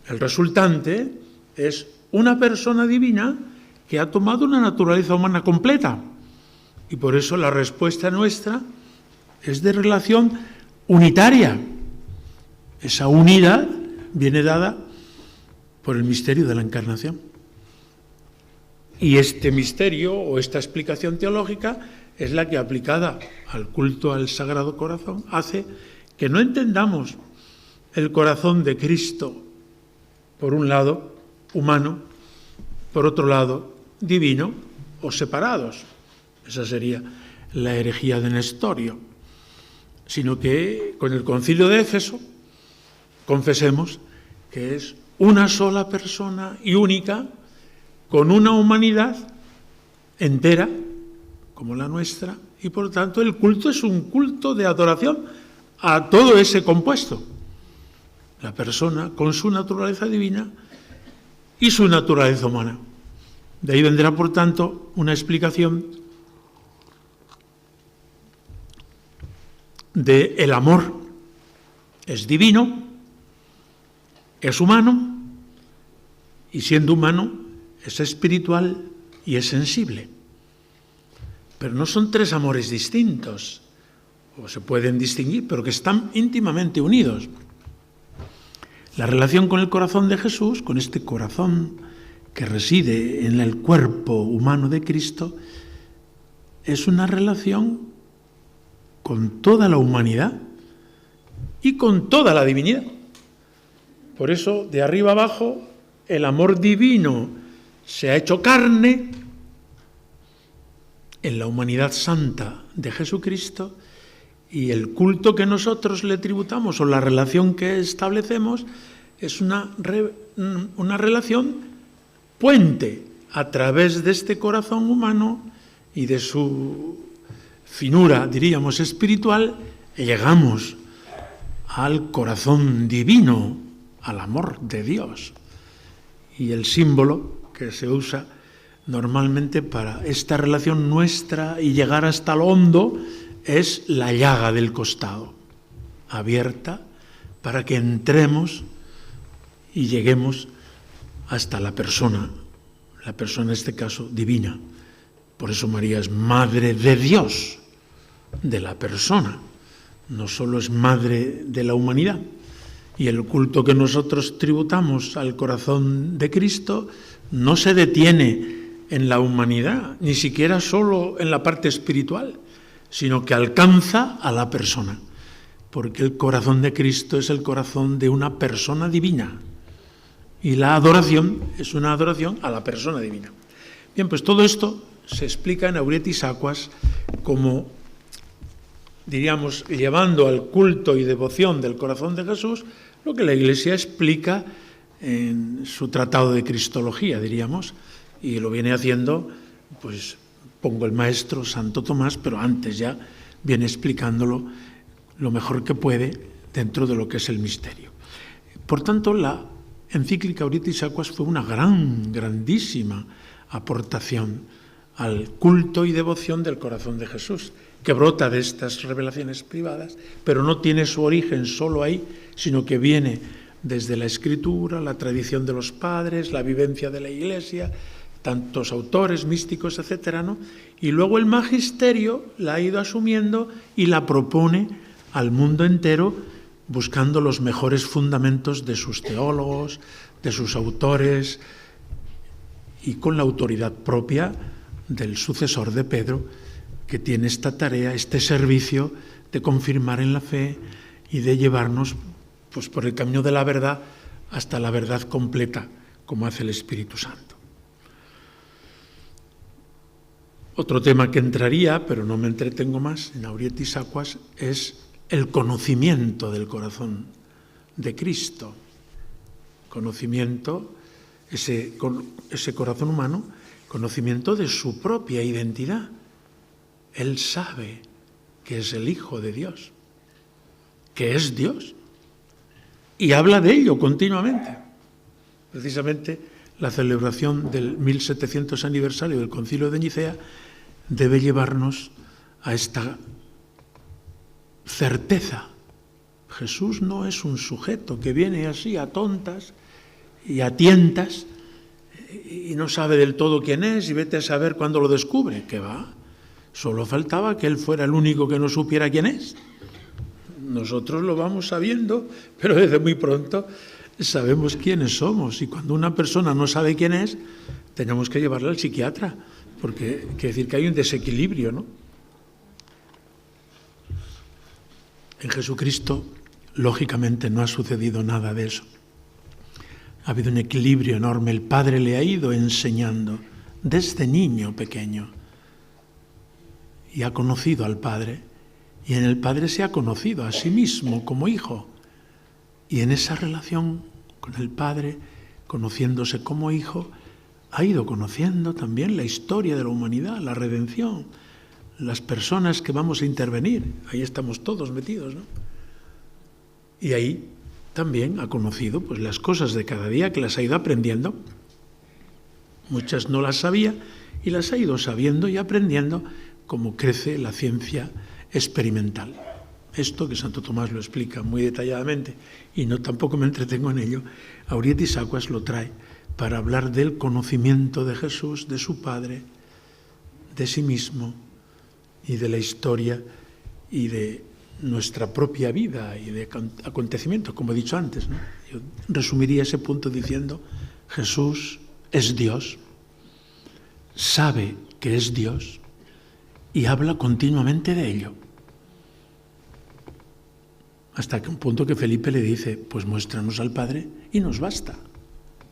El resultante es una persona divina que ha tomado una naturaleza humana completa, y por eso la respuesta nuestra es de relación unitaria. Esa unidad viene dada por el misterio de la encarnación. Y este misterio o esta explicación teológica es la que, aplicada al culto al Sagrado Corazón, hace que no entendamos el corazón de Cristo, por un lado, humano, por otro lado, divino, o separados. Esa sería la herejía de Nestorio. Sino que con el Concilio de Éfeso confesemos que es una sola persona y única, con una humanidad entera, como la nuestra, y por tanto el culto es un culto de adoración a todo ese compuesto. La persona con su naturaleza divina y su naturaleza humana. De ahí vendrá, por tanto, una explicación de el amor. Es divino, es humano, y siendo humano es espiritual y es sensible. Pero no son tres amores distintos, o se pueden distinguir, pero que están íntimamente unidos. La relación con el corazón de Jesús, con este corazón que reside en el cuerpo humano de Cristo, es una relación con toda la humanidad y con toda la divinidad. Por eso, de arriba abajo, el amor divino se ha hecho carne en la humanidad santa de Jesucristo, y el culto que nosotros le tributamos o la relación que establecemos es una relación puente a través de este corazón humano y de su finura, diríamos, espiritual, llegamos al corazón divino, al amor de Dios. Y el símbolo que se usa normalmente para esta relación nuestra y llegar hasta lo hondo es la llaga del costado, abierta para que entremos y lleguemos hasta la persona en este caso divina. Por eso María es madre de Dios, de la persona, no solo es madre de la humanidad. Y el culto que nosotros tributamos al corazón de Cristo no se detiene en la humanidad, ni siquiera solo en la parte espiritual, sino que alcanza a la persona, porque el corazón de Cristo es el corazón de una persona divina, y la adoración es una adoración a la persona divina. Bien, pues todo esto se explica en Aurietis Aquas como, diríamos, llevando al culto y devoción del corazón de Jesús lo que la Iglesia explica en su tratado de Cristología, diríamos, y lo viene haciendo, pues pongo el maestro Santo Tomás, pero antes ya viene explicándolo lo mejor que puede dentro de lo que es el misterio. Por tanto, la encíclica Aurietis Aquas fue una grandísima aportación al culto y devoción del corazón de Jesús, que brota de estas revelaciones privadas, pero no tiene su origen solo ahí, sino que viene desde la Escritura, la tradición de los padres, la vivencia de la Iglesia, tantos autores místicos, etcétera, ¿no? Y luego el magisterio la ha ido asumiendo y la propone al mundo entero, buscando los mejores fundamentos de sus teólogos, de sus autores, y con la autoridad propia del sucesor de Pedro, que tiene esta tarea, este servicio de confirmar en la fe y de llevarnos, pues, por el camino de la verdad hasta la verdad completa, como hace el Espíritu Santo. Otro tema que entraría, pero no me entretengo más, en Aurietis Aquas, es el conocimiento del corazón de Cristo. Conocimiento, ese corazón humano, conocimiento de su propia identidad. Él sabe que es el Hijo de Dios, que es Dios, y habla de ello continuamente. Precisamente la celebración del 1700 aniversario del Concilio de Nicea debe llevarnos a esta certeza. Jesús no es un sujeto que viene así a tontas y a tientas y no sabe del todo quién es y vete a saber cuándo lo descubre. ¿Qué va? Solo faltaba que él fuera el único que no supiera quién es. Nosotros lo vamos sabiendo, pero desde muy pronto sabemos quiénes somos, y cuando una persona no sabe quién es, tenemos que llevarla al psiquiatra, porque quiere decir que hay un desequilibrio, ¿no? En Jesucristo, lógicamente, no ha sucedido nada de eso. Ha habido un equilibrio enorme. El Padre le ha ido enseñando desde niño pequeño y ha conocido al Padre, y en el Padre se ha conocido a sí mismo como hijo, y en esa relación con el Padre, conociéndose como hijo, ha ido conociendo también la historia de la humanidad, la redención, las personas que vamos a intervenir. Ahí estamos todos metidos, ¿no? Y ahí también ha conocido, pues, las cosas de cada día, que las ha ido aprendiendo. Muchas no las sabía y las ha ido sabiendo y aprendiendo, como crece la ciencia experimental. Esto que Santo Tomás lo explica muy detalladamente, y no tampoco me entretengo en ello, Aurietis Aquas lo trae para hablar del conocimiento de Jesús, de su Padre, de sí mismo y de la historia y de nuestra propia vida y de acontecimientos, como he dicho antes, ¿no? Yo resumiría ese punto diciendo: Jesús es Dios, sabe que es Dios y habla continuamente de ello. Hasta que un punto que Felipe le dice, pues muéstranos al Padre y nos basta.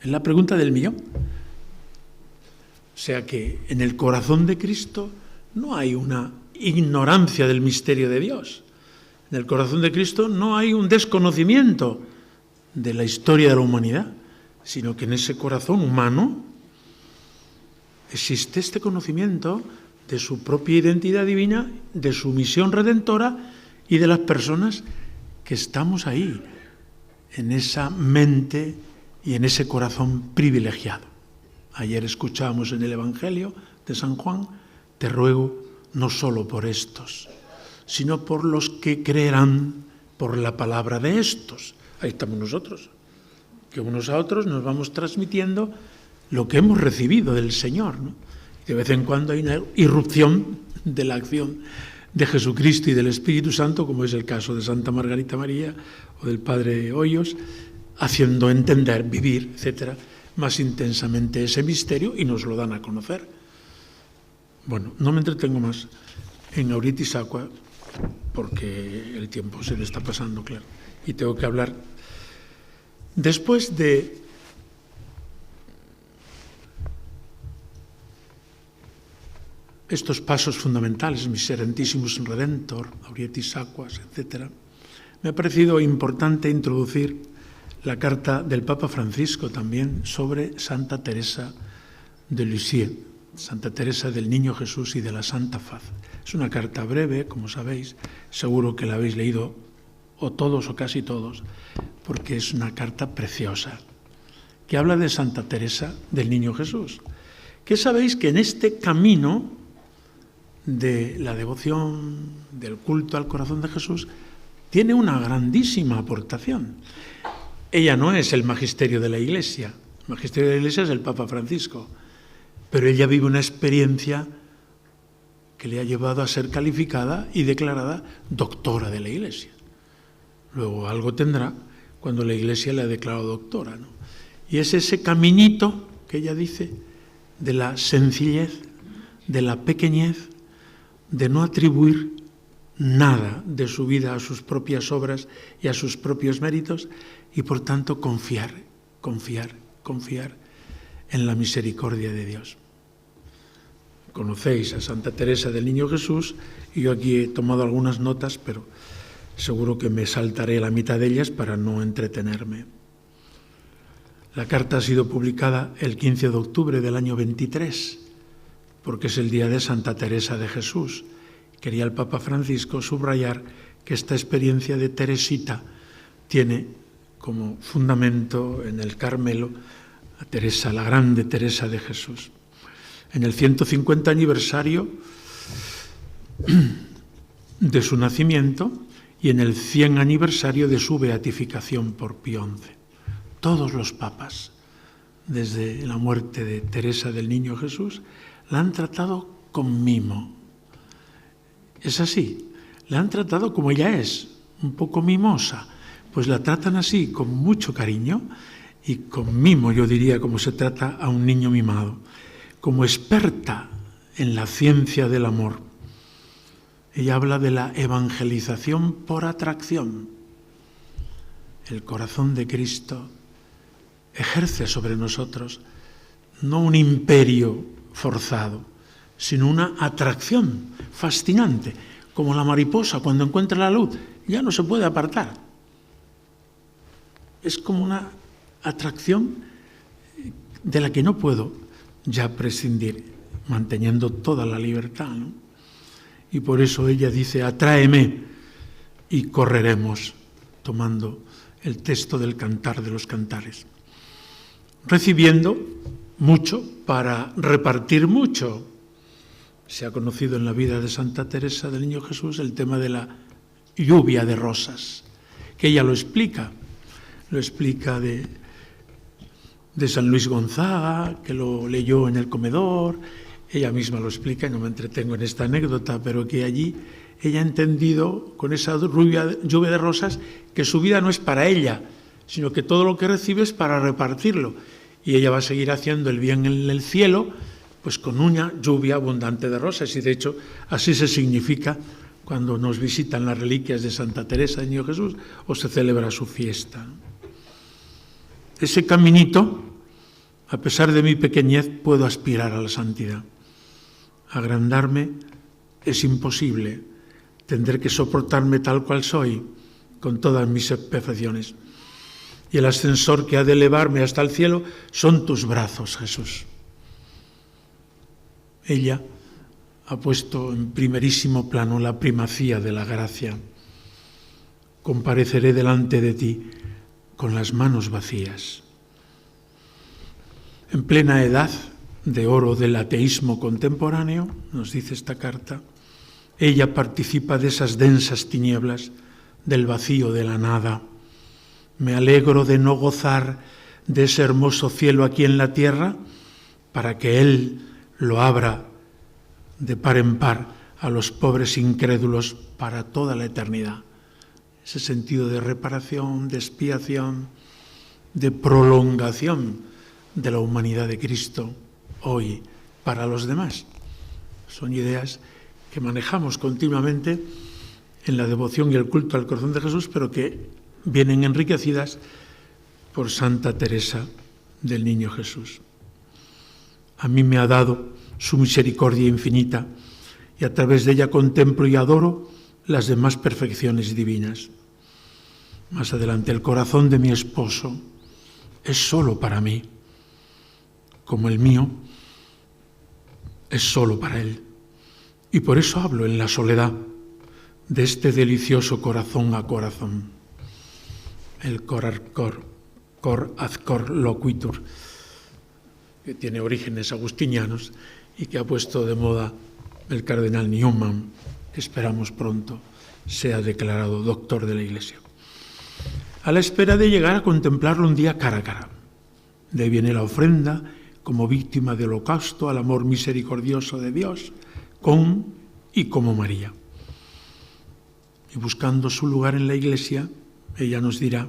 Es la pregunta del millón. O sea que en el corazón de Cristo no hay una ignorancia del misterio de Dios. En el corazón de Cristo no hay un desconocimiento de la historia de la humanidad, sino que en ese corazón humano existe este conocimiento de su propia identidad divina, de su misión redentora y de las personas que estamos ahí, en esa mente y en ese corazón privilegiado. Ayer escuchábamos en el Evangelio de San Juan, te ruego no solo por estos, sino por los que creerán por la palabra de estos. Ahí estamos nosotros, que unos a otros nos vamos transmitiendo lo que hemos recibido del Señor, ¿no? De vez en cuando hay una irrupción de la acción de Jesucristo y del Espíritu Santo, como es el caso de Santa Margarita María o del Padre Hoyos, haciendo entender, vivir, etcétera, más intensamente ese misterio y nos lo dan a conocer. Bueno, no me entretengo más en Auritis Aqua porque el tiempo se me está pasando, claro, y tengo que hablar. Después de estos pasos fundamentales, Miserentissimus Redentor, Auritis Aquas, etc., me ha parecido importante introducir la carta del Papa Francisco también sobre Santa Teresa de Lisieux, Santa Teresa del Niño Jesús y de la Santa Faz. Es una carta breve, como sabéis, seguro que la habéis leído o todos o casi todos, porque es una carta preciosa, que habla de Santa Teresa del Niño Jesús, que sabéis que en este camino de la devoción, del culto al corazón de Jesús, tiene una grandísima aportación. Ella no es el magisterio de la Iglesia, el magisterio de la Iglesia es el Papa Francisco, pero ella vive una experiencia que le ha llevado a ser calificada y declarada doctora de la Iglesia. Luego algo tendrá cuando la Iglesia le ha declarado doctora, ¿no? Y es ese caminito que ella dice de la sencillez, de la pequeñez, de no atribuir nada de su vida a sus propias obras y a sus propios méritos y por tanto confiar en la misericordia de Dios. Conocéis a Santa Teresa del Niño Jesús y yo aquí he tomado algunas notas, pero seguro que me saltaré la mitad de ellas para no entretenerme. La carta ha sido publicada el 15 de octubre del año 23, porque es el día de Santa Teresa de Jesús. Quería el Papa Francisco subrayar que esta experiencia de Teresita tiene como fundamento en el Carmelo a Teresa, la grande Teresa de Jesús. En el 150 aniversario de su nacimiento y en el 100 aniversario de su beatificación por Pío XI. Todos los papas, desde la muerte de Teresa del Niño Jesús, la han tratado con mimo. Es así, la han tratado como ella es, un poco mimosa, pues la tratan así, con mucho cariño y con mimo, yo diría, como se trata a un niño mimado, como experta en la ciencia del amor. Ella habla de la evangelización por atracción. El corazón de Cristo ejerce sobre nosotros no un imperio forzado, sino una atracción fascinante, como la mariposa cuando encuentra la luz, ya no se puede apartar. Es como una atracción de la que no puedo ya prescindir, manteniendo toda la libertad, ¿no? Y por eso ella dice, atráeme y correremos, tomando el texto del Cantar de los Cantares. Recibiendo mucho para repartir mucho. Se ha conocido en la vida de Santa Teresa del Niño Jesús el tema de la lluvia de rosas, que ella lo explica de San Luis Gonzaga, que lo leyó en el comedor, ella misma lo explica, y no me entretengo en esta anécdota, pero que allí ella ha entendido con esa lluvia de rosas que su vida no es para ella, sino que todo lo que recibe es para repartirlo. Y ella va a seguir haciendo el bien en el cielo, pues con una lluvia abundante de rosas, y de hecho así se significa cuando nos visitan las reliquias de Santa Teresa del Niño Jesús o se celebra su fiesta. Ese caminito, a pesar de mi pequeñez, puedo aspirar a la santidad. Agrandarme es imposible, tendré que soportarme tal cual soy, con todas mis imperfecciones. Y el ascensor que ha de elevarme hasta el cielo son tus brazos, Jesús. Ella ha puesto en primerísimo plano la primacía de la gracia. Compareceré delante de ti con las manos vacías. En plena edad de oro del ateísmo contemporáneo, nos dice esta carta, ella participa de esas densas tinieblas, del vacío de la nada. Me alegro de no gozar de ese hermoso cielo aquí en la tierra, para que Él lo abra de par en par a los pobres incrédulos para toda la eternidad. Ese sentido de reparación, de expiación, de prolongación de la humanidad de Cristo hoy para los demás. Son ideas que manejamos continuamente en la devoción y el culto al corazón de Jesús, pero que vienen enriquecidas por Santa Teresa del Niño Jesús. A mí me ha dado su misericordia infinita y a través de ella contemplo y adoro las demás perfecciones divinas. Más adelante, el corazón de mi esposo es solo para mí, como el mío es solo para él. Y por eso hablo en la soledad de este delicioso corazón a corazón. El cor ad cor loquitur, que tiene orígenes agustinianos y que ha puesto de moda el cardenal Newman, que esperamos pronto sea declarado doctor de la Iglesia. A la espera de llegar a contemplarlo un día cara a cara. De ahí viene la ofrenda como víctima de holocausto al amor misericordioso de Dios, con y como María. Y buscando su lugar en la Iglesia, ella nos dirá,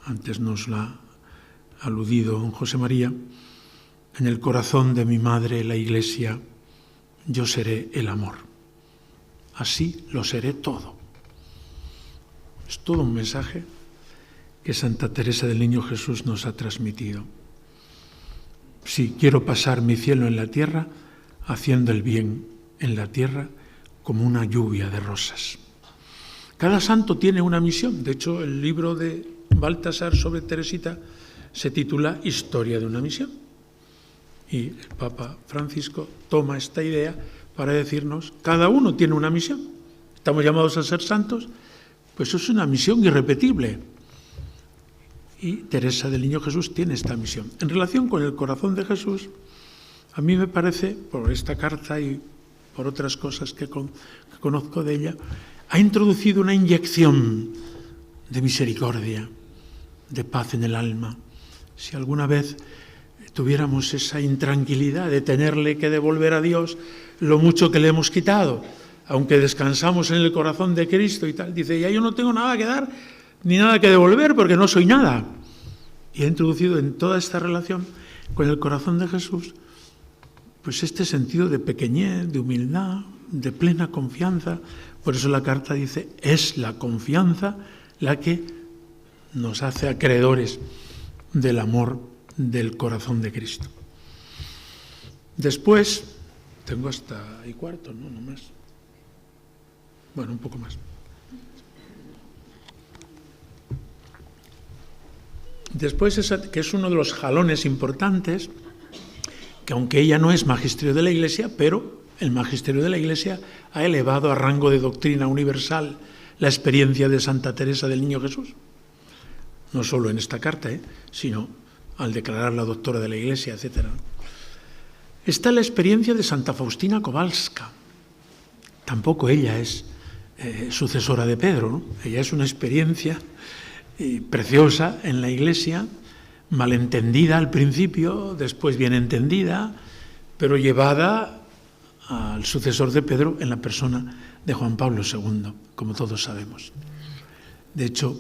antes nos la ha aludido don José María, en el corazón de mi madre, la Iglesia, yo seré el amor. Así lo seré todo. Es todo un mensaje que Santa Teresa del Niño Jesús nos ha transmitido. Sí, quiero pasar mi cielo en la tierra, haciendo el bien en la tierra como una lluvia de rosas. Cada santo tiene una misión. De hecho, el libro de Baltasar sobre Teresita se titula Historia de una misión. Y el Papa Francisco toma esta idea para decirnos, cada uno tiene una misión. Estamos llamados a ser santos, pues eso es una misión irrepetible. Y Teresa del Niño Jesús tiene esta misión. En relación con el corazón de Jesús, a mí me parece, por esta carta y por otras cosas que conozco de ella, ha introducido una inyección de misericordia, de paz en el alma. Si alguna vez tuviéramos esa intranquilidad de tenerle que devolver a Dios lo mucho que le hemos quitado, aunque descansamos en el corazón de Cristo y tal, dice, ya yo no tengo nada que dar ni nada que devolver porque no soy nada. Y ha introducido en toda esta relación con el corazón de Jesús pues este sentido de pequeñez, de humildad, de plena confianza. Por eso la carta dice, es la confianza la que nos hace acreedores del amor del corazón de Cristo. Después, tengo hasta y cuarto, ¿no? No más. Bueno, un poco más. Después, que es uno de los jalones importantes, que aunque ella no es magisterio de la Iglesia, pero el magisterio de la Iglesia ha elevado a rango de doctrina universal la experiencia de Santa Teresa del Niño Jesús. No solo en esta carta, sino al declararla doctora de la Iglesia, etc. Está la experiencia de Santa Faustina Kowalska. Tampoco ella es sucesora de Pedro, ¿no? Ella es una experiencia preciosa en la Iglesia, malentendida al principio, después bien entendida, pero llevada al sucesor de Pedro en la persona de Juan Pablo II, como todos sabemos. De hecho,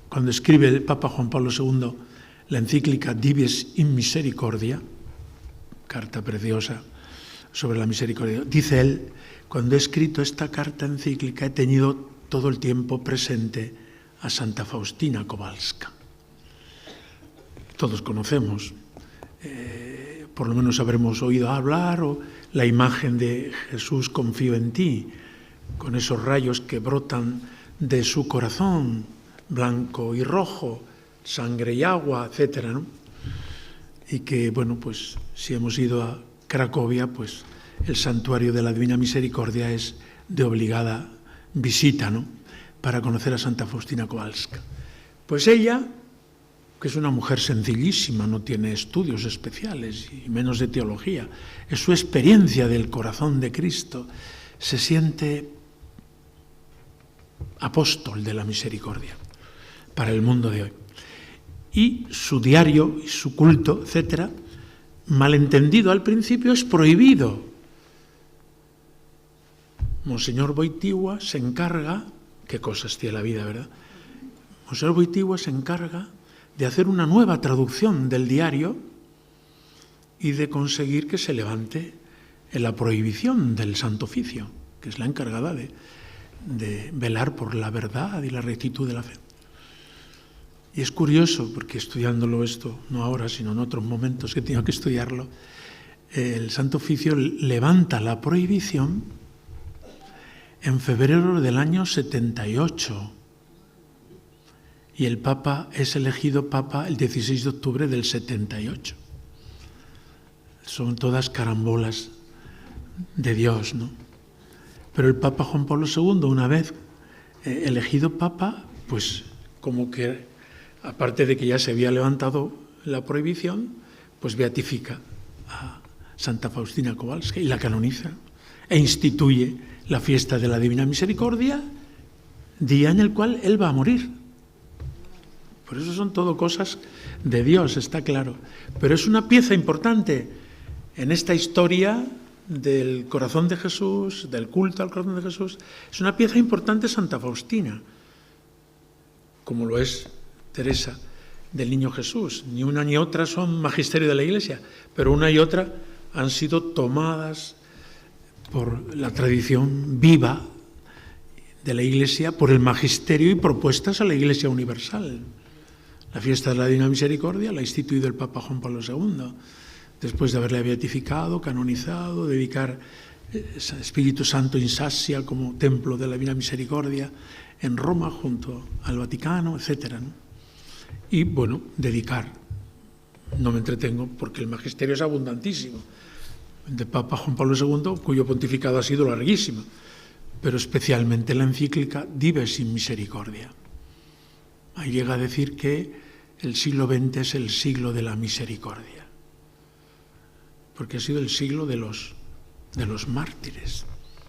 cuando escribe el Papa Juan Pablo II la encíclica Dives in Misericordia, carta preciosa sobre la misericordia. Dice él, cuando he escrito esta carta encíclica he tenido todo el tiempo presente a Santa Faustina Kowalska. Todos conocemos, por lo menos habremos oído hablar, o la imagen de Jesús confío en ti, con esos rayos que brotan de su corazón, blanco y rojo, sangre y agua, etcétera, ¿no? Y que, bueno, pues si hemos ido a Cracovia, pues el santuario de la Divina Misericordia es de obligada visita, ¿no?, para conocer a Santa Faustina Kowalska. Pues ella, que es una mujer sencillísima, no tiene estudios especiales y menos de teología, es su experiencia del corazón de Cristo, se siente apóstol de la misericordia para el mundo de hoy. Y su diario y su culto, etcétera, malentendido al principio, es prohibido. Monseñor Wojtyła se encarga, qué cosas tiene la vida, ¿verdad? Monseñor Wojtyła se encarga de hacer una nueva traducción del diario y de conseguir que se levante en la prohibición del Santo Oficio, que es la encargada de velar por la verdad y la rectitud de la fe. Y es curioso, porque estudiándolo esto, no ahora, sino en otros momentos que he tenido que estudiarlo, el Santo Oficio levanta la prohibición en febrero del año 78 y el Papa es elegido Papa el 16 de octubre del 78. Son todas carambolas de Dios, ¿no? Pero el Papa Juan Pablo II, una vez elegido Papa, pues como que, aparte de que ya se había levantado la prohibición, pues beatifica a Santa Faustina Kowalska y la canoniza e instituye la fiesta de la Divina Misericordia, día en el cual él va a morir. Por eso son todo cosas de Dios, está claro. Pero es una pieza importante en esta historia del corazón de Jesús, del culto al corazón de Jesús. Es una pieza importante Santa Faustina, como lo es Teresa del Niño Jesús. Ni una ni otra son magisterio de la Iglesia, pero una y otra han sido tomadas por la tradición viva de la Iglesia, por el magisterio y propuestas a la Iglesia universal. La fiesta de la Divina Misericordia la ha instituido el Papa Juan Pablo II, después de haberla beatificado, canonizado, dedicar Espíritu Santo in Sassia como templo de la Divina Misericordia en Roma junto al Vaticano, etcétera, ¿no? Y bueno, dedicar, no me entretengo porque el magisterio es abundantísimo, de Papa Juan Pablo II, cuyo pontificado ha sido larguísimo, pero especialmente la encíclica Dives in Misericordia. Ahí llega a decir que el siglo XX es el siglo de la misericordia, porque ha sido el siglo de los mártires.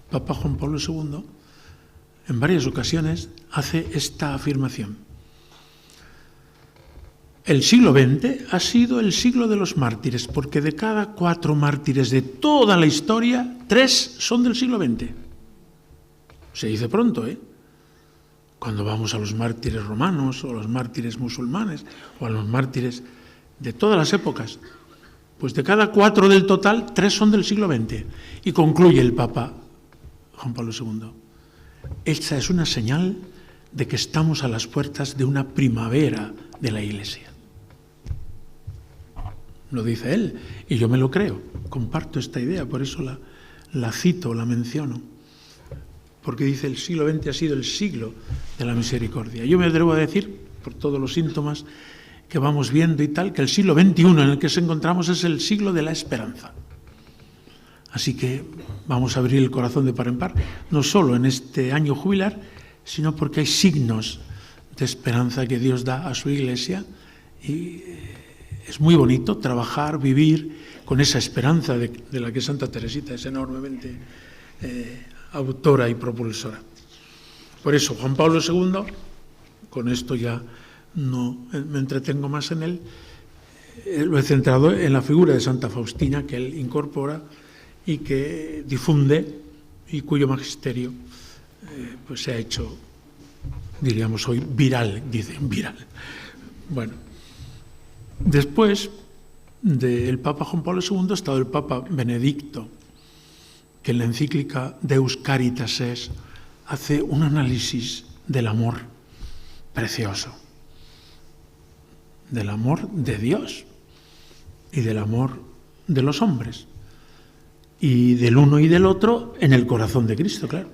Papa Juan Pablo II, en varias ocasiones, hace esta afirmación. El siglo XX ha sido el siglo de los mártires, porque de cada 4 mártires de toda la historia, 3 son del siglo XX. Se dice pronto, ¿eh? Cuando vamos a los mártires romanos, o a los mártires musulmanes, o a los mártires de todas las épocas, pues de cada 4 del total, 3 son del siglo XX. Y concluye el Papa Juan Pablo II. Esta es una señal de que estamos a las puertas de una primavera de la Iglesia. Lo dice él, y yo me lo creo, comparto esta idea, por eso la cito, la menciono, porque dice el siglo XX ha sido el siglo de la misericordia. Yo me atrevo a decir, por todos los síntomas que vamos viendo y tal, que el siglo XXI en el que nos encontramos es el siglo de la esperanza. Así que vamos a abrir el corazón de par en par, no solo en este año jubilar, sino porque hay signos de esperanza que Dios da a su Iglesia y es muy bonito trabajar, vivir con esa esperanza de la que Santa Teresita es enormemente autora y propulsora. Por eso Juan Pablo II, con esto ya no me entretengo más en él, lo he centrado en la figura de Santa Faustina que él incorpora y que difunde y cuyo magisterio pues se ha hecho, diríamos hoy, viral, dicen viral. Bueno, después del Papa Juan Pablo II ha estado el Papa Benedicto, que en la encíclica Deus Caritas Es hace un análisis del amor precioso, del amor de Dios y del amor de los hombres, y del uno y del otro en el corazón de Cristo, claro,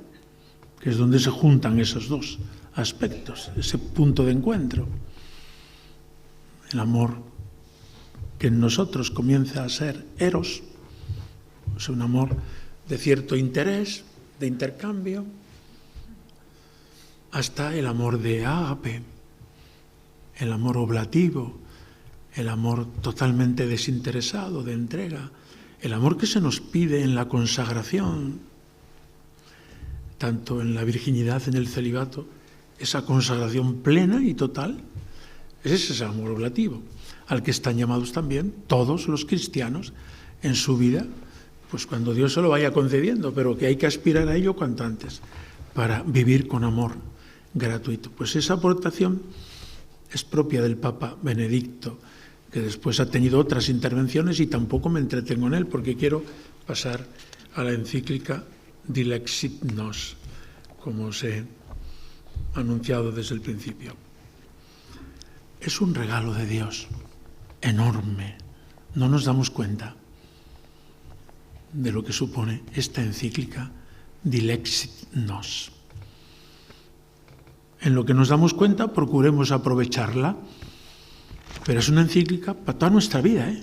que es donde se juntan esos dos aspectos, ese punto de encuentro. El amor que en nosotros comienza a ser eros, es un amor de cierto interés, de intercambio, hasta el amor de ágape, el amor oblativo, el amor totalmente desinteresado, de entrega, el amor que se nos pide en la consagración, tanto en la virginidad, en el celibato, esa consagración plena y total, ese es ese amor oblativo, al que están llamados también todos los cristianos en su vida, pues cuando Dios se lo vaya concediendo, pero que hay que aspirar a ello cuanto antes, para vivir con amor gratuito. Pues esa aportación es propia del Papa Benedicto, que después ha tenido otras intervenciones y tampoco me entretengo en él, porque quiero pasar a la encíclica Dilexit Nos, como os he anunciado desde el principio. Es un regalo de Dios enorme. No nos damos cuenta de lo que supone esta encíclica Dilexit Nos. En lo que nos damos cuenta, procuremos aprovecharla, pero es una encíclica para toda nuestra vida,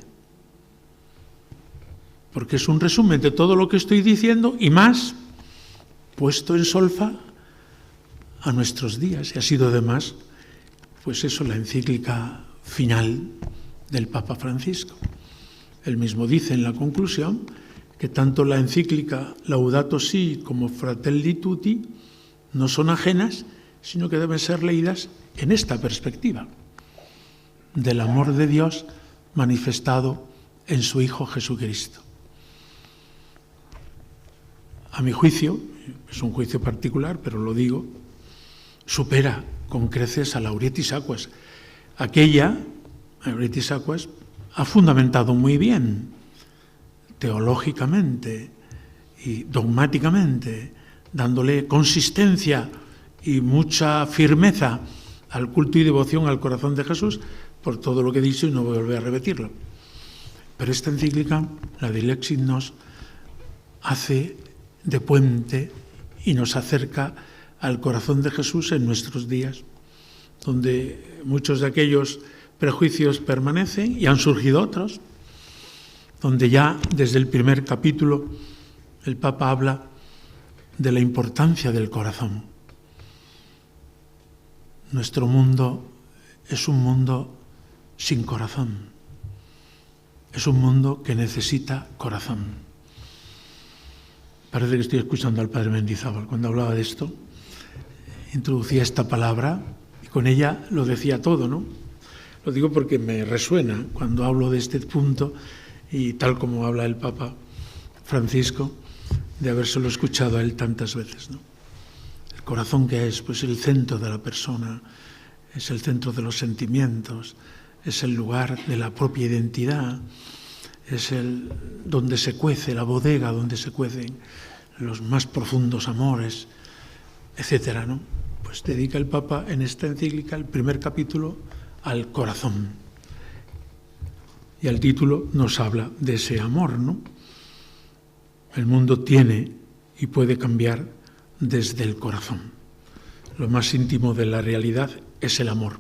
porque es un resumen de todo lo que estoy diciendo y más puesto en solfa a nuestros días. Y ha sido además, pues eso, la encíclica final del Papa Francisco. Él mismo dice en la conclusión que tanto la encíclica Laudato Si como Fratelli Tutti no son ajenas, sino que deben ser leídas en esta perspectiva del amor de Dios manifestado en su Hijo Jesucristo. A mi juicio, es un juicio particular, pero lo digo, supera con creces a Lauretis Aquas. Aquella, Lauretis Aquas, ha fundamentado muy bien, teológicamente y dogmáticamente, dándole consistencia y mucha firmeza al culto y devoción al corazón de Jesús, por todo lo que he dicho y no voy a volver a repetirlo. Pero esta encíclica, la Dilexit Nos, hace de puente y nos acerca al corazón de Jesús en nuestros días, donde muchos de aquellos prejuicios permanecen y han surgido otros, donde ya desde el primer capítulo el Papa habla de la importancia del corazón. Nuestro mundo es un mundo sin corazón, es un mundo que necesita corazón. Parece que estoy escuchando al Padre Mendizábal cuando hablaba de esto, introducía esta palabra y con ella lo decía todo, ¿no? Lo digo porque me resuena cuando hablo de este punto y tal como habla el Papa Francisco, de habérselo escuchado a él tantas veces, ¿no? El corazón, que es pues el centro de la persona, es el centro de los sentimientos, es el lugar de la propia identidad, es el donde se cuece, la bodega donde se cuecen los más profundos amores, etcétera, ¿no? Pues dedica el Papa en esta encíclica el primer capítulo al corazón. Y el título nos habla de ese amor, ¿no? El mundo tiene y puede cambiar desde el corazón. Lo más íntimo de la realidad es el amor.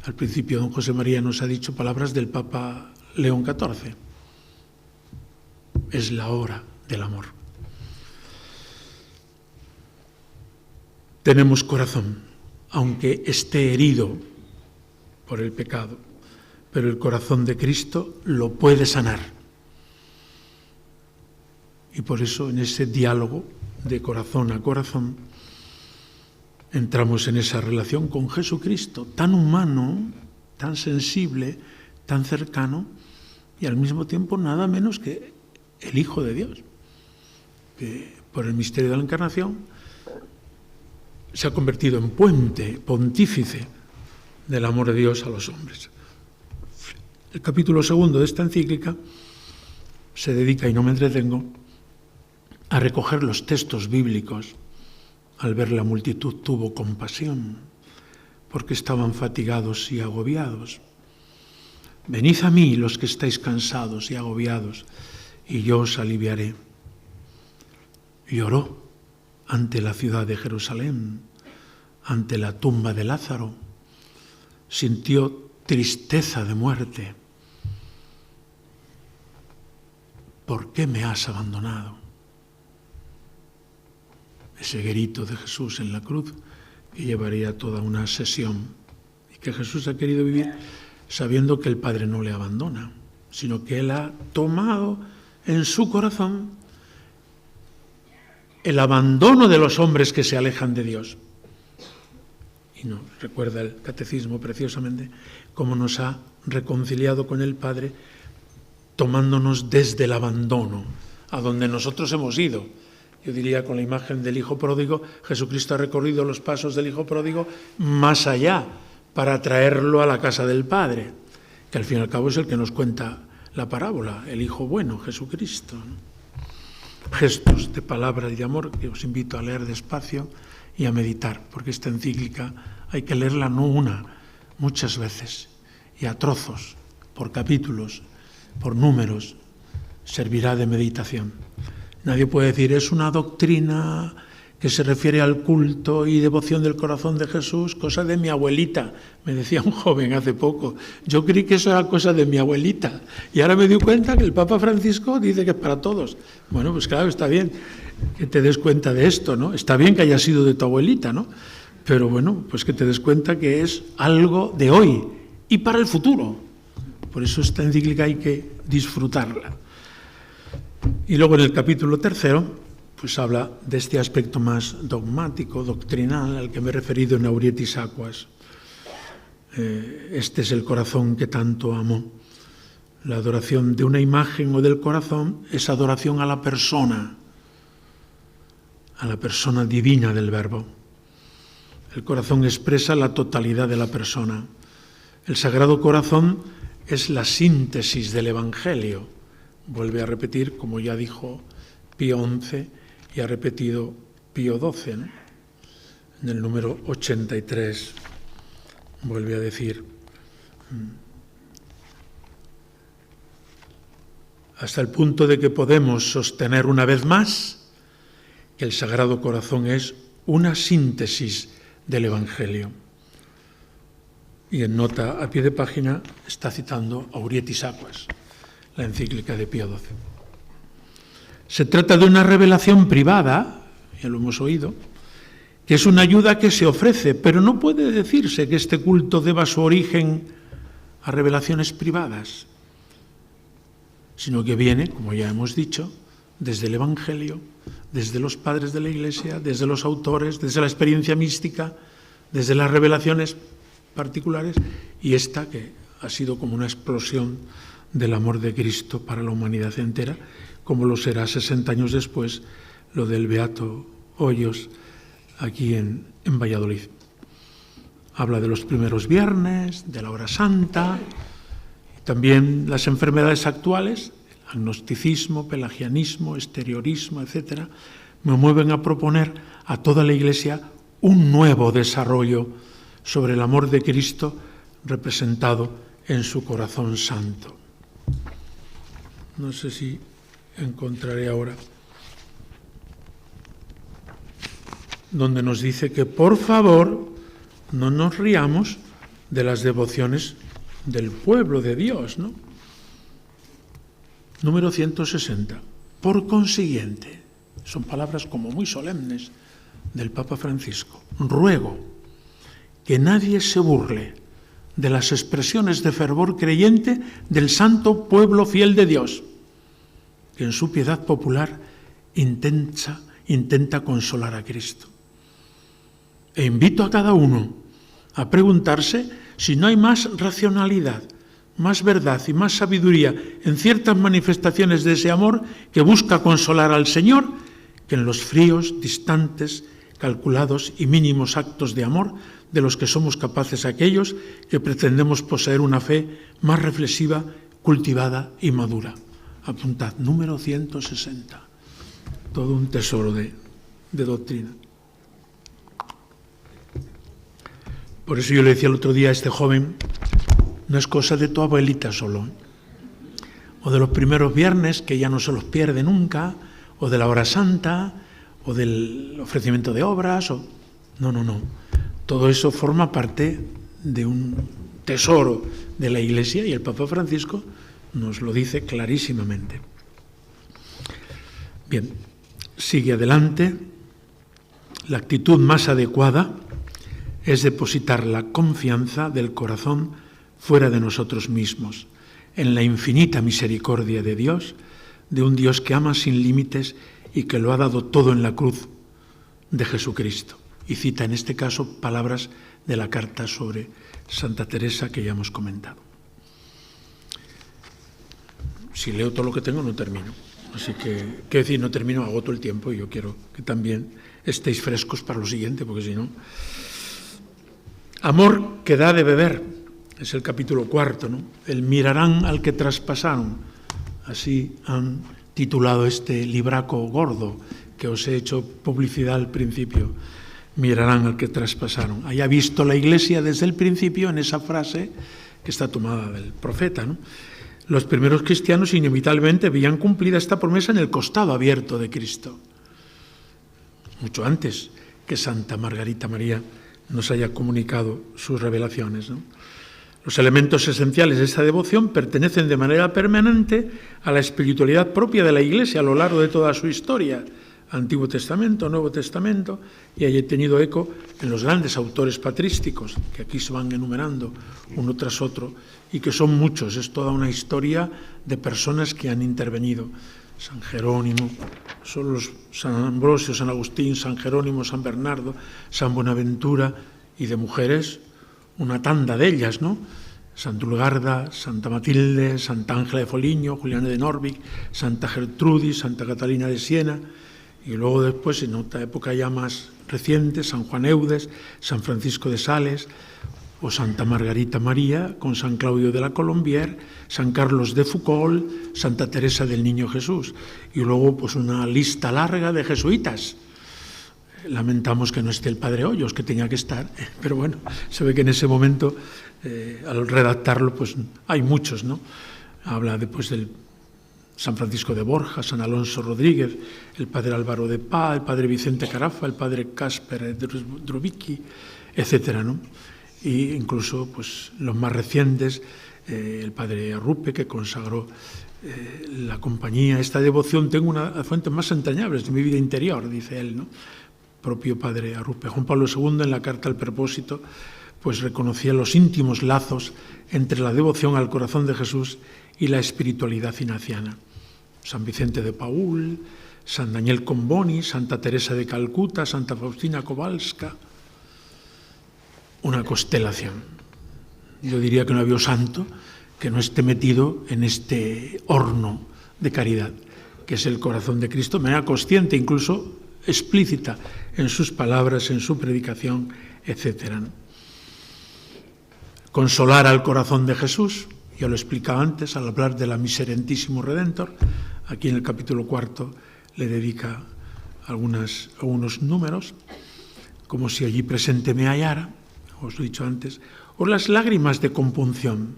Al principio don José María nos ha dicho palabras del Papa León XIV. Es la hora del amor. Tenemos corazón, aunque esté herido por el pecado, pero el corazón de Cristo lo puede sanar. Y por eso en ese diálogo de corazón a corazón entramos en esa relación con Jesucristo, tan humano, tan sensible, tan cercano y al mismo tiempo nada menos que el Hijo de Dios, que por el misterio de la Encarnación se ha convertido en puente pontífice del amor de Dios a los hombres. El capítulo 2 de esta encíclica se dedica, y no me entretengo, a recoger los textos bíblicos. Al ver la multitud tuvo compasión, porque estaban fatigados y agobiados. Venid a mí los que estáis cansados y agobiados, y yo os aliviaré. Lloró ante la ciudad de Jerusalén, ante la tumba de Lázaro. Sintió tristeza de muerte. ¿Por qué me has abandonado? Ese grito de Jesús en la cruz que llevaría toda una sesión y que Jesús ha querido vivir sabiendo que el Padre no le abandona, sino que Él ha tomado en su corazón el abandono de los hombres que se alejan de Dios. Y nos recuerda el catecismo preciosamente cómo nos ha reconciliado con el Padre, tomándonos desde el abandono, a donde nosotros hemos ido. Yo diría, con la imagen del Hijo Pródigo, Jesucristo ha recorrido los pasos del Hijo Pródigo más allá, para traerlo a la casa del Padre, que al fin y al cabo es el que nos cuenta la parábola, el Hijo bueno, Jesucristo. Gestos de palabra y de amor que os invito a leer despacio y a meditar, porque esta encíclica hay que leerla no una, muchas veces, y a trozos, por capítulos, por números, servirá de meditación. Nadie puede decir, es una doctrina que se refiere al culto y devoción del corazón de Jesús, cosa de mi abuelita. Me decía un joven hace poco, yo creí que eso era cosa de mi abuelita, y ahora me di cuenta que el Papa Francisco dice que es para todos. Bueno, pues claro, está bien que te des cuenta de esto, ¿no? Está bien que haya sido de tu abuelita, ¿no? Pero bueno, pues que te des cuenta que es algo de hoy y para el futuro. Por eso esta encíclica hay que disfrutarla. Y luego en el capítulo 3, pues habla de este aspecto más dogmático, doctrinal, al que me he referido en Aurietis Aquas. Este es el corazón que tanto amó. La adoración de una imagen o del corazón es adoración a la persona divina del Verbo. El corazón expresa la totalidad de la persona. El Sagrado Corazón es la síntesis del Evangelio. Vuelve a repetir, como ya dijo Pío XI y ha repetido Pío XII, ¿no? En el número 83 vuelve a decir, hasta el punto de que podemos sostener una vez más que el Sagrado Corazón es una síntesis del Evangelio. Y en nota a pie de página está citando Aurietis Aquas, la encíclica de Pío XII. Se trata de una revelación privada, ya lo hemos oído, que es una ayuda que se ofrece, pero no puede decirse que este culto deba su origen a revelaciones privadas, sino que viene, como ya hemos dicho, desde el Evangelio, desde los padres de la Iglesia, desde los autores, desde la experiencia mística, desde las revelaciones particulares, y esta que ha sido como una explosión del amor de Cristo para la humanidad entera, como lo será 60 años después lo del Beato Hoyos aquí en Valladolid. Habla de los primeros viernes, de la hora santa, y también las enfermedades actuales, el agnosticismo, pelagianismo, exteriorismo, etc., me mueven a proponer a toda la Iglesia un nuevo desarrollo sobre el amor de Cristo representado en su corazón santo. No sé si encontraré ahora donde nos dice que por favor no nos riamos de las devociones del pueblo de Dios, ¿no? Número 160. Por consiguiente, son palabras como muy solemnes del Papa Francisco, ruego que nadie se burle de las expresiones de fervor creyente del santo pueblo fiel de Dios, que en su piedad popular intenta consolar a Cristo. E invito a cada uno a preguntarse si no hay más racionalidad, más verdad y más sabiduría en ciertas manifestaciones de ese amor que busca consolar al Señor que en los fríos, distantes, calculados y mínimos actos de amor de los que somos capaces aquellos que pretendemos poseer una fe más reflexiva, cultivada y madura. Apuntad, número 160. Todo un tesoro de doctrina. Por eso yo le decía el otro día a este joven, no es cosa de tu abuelita solo, o de los primeros viernes, que ya no se los pierde nunca, o de la hora santa, o del ofrecimiento de obras, o... No. Todo eso forma parte de un tesoro de la Iglesia y el Papa Francisco nos lo dice clarísimamente. Bien, sigue adelante. La actitud más adecuada es depositar la confianza del corazón fuera de nosotros mismos, en la infinita misericordia de Dios, de un Dios que ama sin límites y que lo ha dado todo en la cruz de Jesucristo. Y cita en este caso palabras de la carta sobre Santa Teresa que ya hemos comentado. Si leo todo lo que tengo no termino. Así que, quiero decir, no termino, agoto el tiempo y yo quiero que también estéis frescos para lo siguiente, porque si no... Amor que da de beber, es el capítulo 4, ¿no? El mirarán al que traspasaron. Así han titulado este libraco gordo que os he hecho publicidad al principio. Mirarán al que traspasaron. Haya visto la Iglesia desde el principio en esa frase que está tomada del profeta, ¿no? Los primeros cristianos inevitablemente veían cumplida esta promesa en el costado abierto de Cristo, mucho antes que Santa Margarita María nos haya comunicado sus revelaciones, ¿no? Los elementos esenciales de esta devoción pertenecen de manera permanente a la espiritualidad propia de la Iglesia a lo largo de toda su historia, Antiguo Testamento, Nuevo Testamento, y haya tenido eco en los grandes autores patrísticos, que aquí se van enumerando uno tras otro, y que son muchos, es toda una historia de personas que han intervenido. San Jerónimo, son los San Ambrosio, San Agustín, San Jerónimo, San Bernardo, San Buenaventura, y de mujeres, una tanda de ellas, ¿no? Santa Ulgarda, Santa Matilde, Santa Ángela de Foligno, Juliana de Norvig, Santa Gertrudis, Santa Catalina de Siena, y luego después, en otra época ya más reciente, San Juan Eudes, San Francisco de Sales, o Santa Margarita María, con San Claudio de la Colombière, San Carlos de Foucault, Santa Teresa del Niño Jesús, y luego pues una lista larga de jesuitas. Lamentamos que no esté el Padre Hoyos, que tenía que estar, pero bueno, se ve que en ese momento, al redactarlo, pues hay muchos, ¿no? Habla después del San Francisco de Borja, San Alonso Rodríguez, el Padre Álvaro de Paz, el Padre Vicente Carafa, el Padre Casper Drubicki, etcétera, ¿no? Y incluso pues, los más recientes, el Padre Arrupe, que consagró la compañía. Esta devoción tengo una de las fuentes más entrañables de mi vida interior, dice él, ¿no? Propio Padre Arrupe. Juan Pablo II, en la carta al propósito, pues reconocía los íntimos lazos entre la devoción al corazón de Jesús y la espiritualidad ignaciana. San Vicente de Paúl, San Daniel Comboni, Santa Teresa de Calcuta, Santa Faustina Kowalska. Una constelación. Yo diría que no había santo que no esté metido en este horno de caridad, que es el corazón de Cristo, de manera consciente, incluso explícita, en sus palabras, en su predicación, etc. Consolar al corazón de Jesús, ya lo explicaba antes, al hablar de la Miserentísimo Redentor, aquí en el capítulo 4 le dedica algunos números, como si allí presente me hallara, os lo he dicho antes, o las lágrimas de compunción.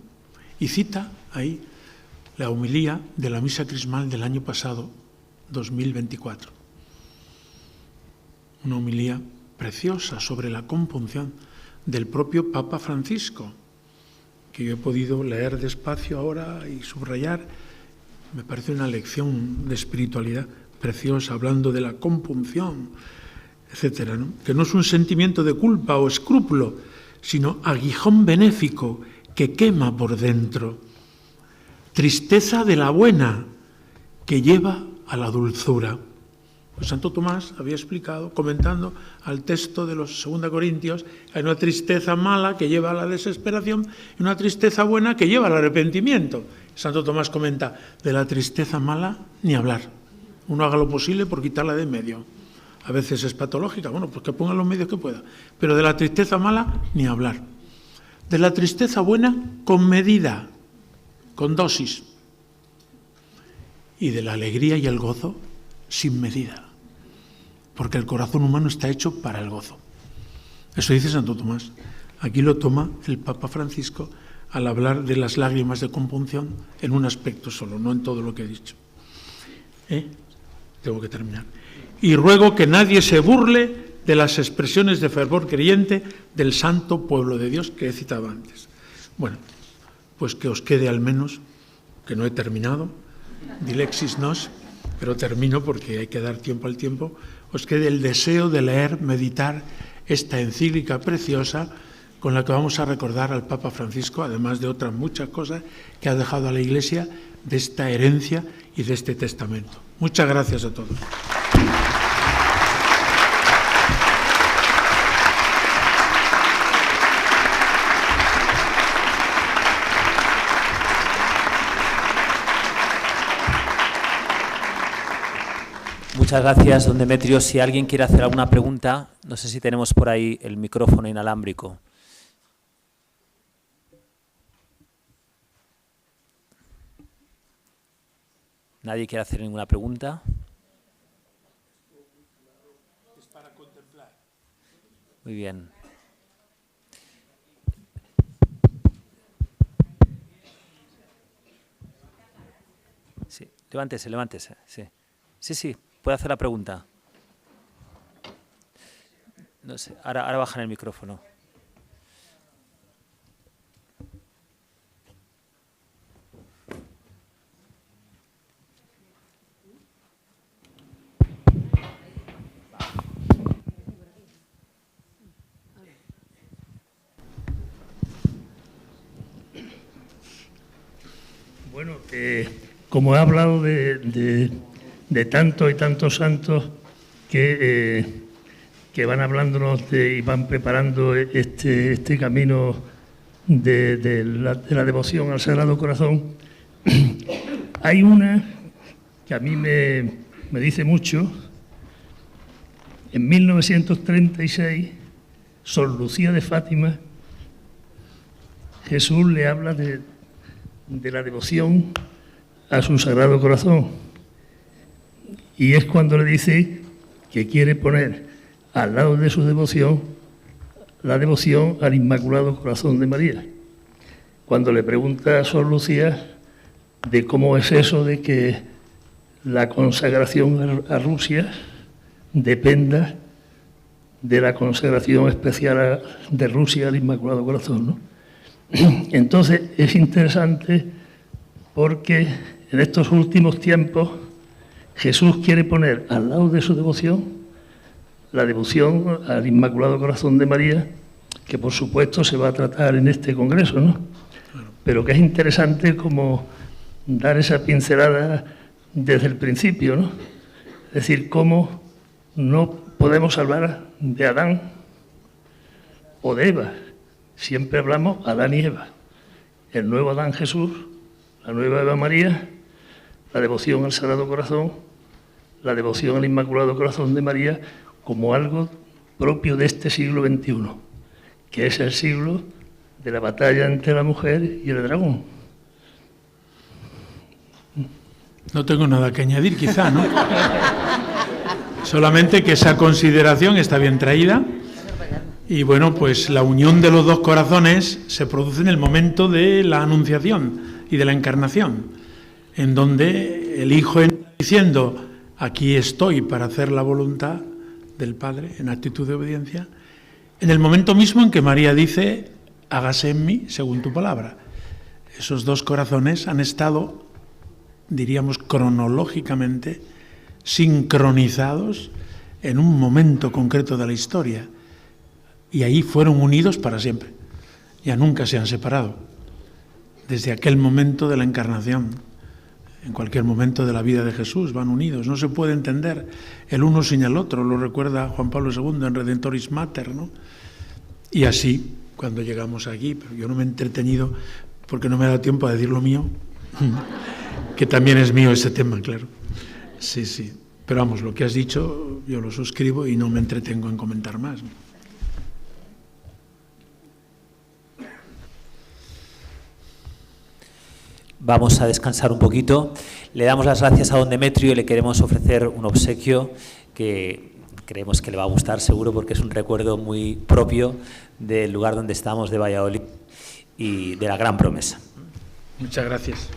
Y cita ahí la homilía de la misa crismal del año pasado, 2024. Una homilía preciosa sobre la compunción del propio Papa Francisco, que yo he podido leer despacio ahora y subrayar. Me parece una lección de espiritualidad preciosa, hablando de la compunción, etcétera, ¿no? Que no es un sentimiento de culpa o escrúpulo, sino aguijón benéfico que quema por dentro. Tristeza de la buena que lleva a la dulzura. Pues Santo Tomás había explicado, comentando al texto de los 2 Corintios, hay una tristeza mala que lleva a la desesperación y una tristeza buena que lleva al arrepentimiento. Santo Tomás comenta, de la tristeza mala ni hablar. Uno haga lo posible por quitarla de en medio. a veces es patológica, bueno, pues que ponga los medios que pueda. Pero de la tristeza mala, ni hablar. De la tristeza buena, con medida, con dosis. Y de la alegría y el gozo, sin medida. Porque el corazón humano está hecho para el gozo. Eso dice Santo Tomás. Aquí lo toma el Papa Francisco al hablar de las lágrimas de compunción en un aspecto solo, no en todo lo que he dicho. Tengo que terminar. Y ruego que nadie se burle de las expresiones de fervor creyente del santo pueblo de Dios que he citado antes. Bueno, pues que os quede al menos, que no he terminado, dilexis nos, pero termino porque hay que dar tiempo al tiempo, os quede el deseo de leer, meditar esta encíclica preciosa con la que vamos a recordar al Papa Francisco, además de otras muchas cosas que ha dejado a la Iglesia de esta herencia y de este testamento. Muchas gracias a todos. Muchas gracias, don Demetrio. Si alguien quiere hacer alguna pregunta, no sé si tenemos por ahí el micrófono inalámbrico. ¿Nadie quiere hacer ninguna pregunta? Es para contemplar. Muy bien. Sí, levántese. Sí, puede hacer la pregunta. No sé, ahora bajan el micrófono. Bueno, como he hablado de tantos y tantos santos que van hablándonos y van preparando este camino de la devoción al Sagrado Corazón, hay una que a mí me dice mucho. En 1936, Sor Lucía de Fátima, Jesús le habla de la devoción a su Sagrado Corazón. Y es cuando le dice que quiere poner al lado de su devoción la devoción al Inmaculado Corazón de María. Cuando le pregunta a Sor Lucía de cómo es eso de que la consagración a Rusia dependa de la consagración especial de Rusia al Inmaculado Corazón, ¿no? Entonces es interesante porque en estos últimos tiempos Jesús quiere poner al lado de su devoción la devoción al Inmaculado Corazón de María, que por supuesto se va a tratar en este congreso, ¿no? Pero que es interesante como dar esa pincelada desde el principio, ¿no? Es decir, cómo no podemos hablar de Adán o de Eva. Siempre hablamos Adán y Eva. El nuevo Adán Jesús, la nueva Eva María, la devoción al Sagrado Corazón, la devoción al Inmaculado Corazón de María, como algo propio de este siglo XXI, que es el siglo de la batalla entre la mujer y el dragón. No tengo nada que añadir, quizá, ¿no? Solamente que esa consideración está bien traída. Y bueno, pues la unión de los dos corazones se produce en el momento de la anunciación y de la encarnación, en donde el Hijo entra diciendo: aquí estoy para hacer la voluntad del Padre, en actitud de obediencia, en el momento mismo en que María dice: hágase en mí según tu palabra. Esos dos corazones han estado, diríamos cronológicamente, sincronizados en un momento concreto de la historia. Y ahí fueron unidos para siempre. Ya nunca se han separado. Desde aquel momento de la encarnación, en cualquier momento de la vida de Jesús, van unidos. No se puede entender el uno sin el otro, lo recuerda Juan Pablo II en Redentoris Mater, ¿no? Y así, cuando llegamos aquí, pero yo no me he entretenido porque no me ha dado tiempo a decir lo mío, que también es mío ese tema, claro. Sí. Pero vamos, lo que has dicho yo lo suscribo y no me entretengo en comentar más. Vamos a descansar un poquito. Le damos las gracias a don Demetrio y le queremos ofrecer un obsequio que creemos que le va a gustar seguro porque es un recuerdo muy propio del lugar donde estamos, de Valladolid, y de la Gran Promesa. Muchas gracias.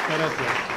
Gracias.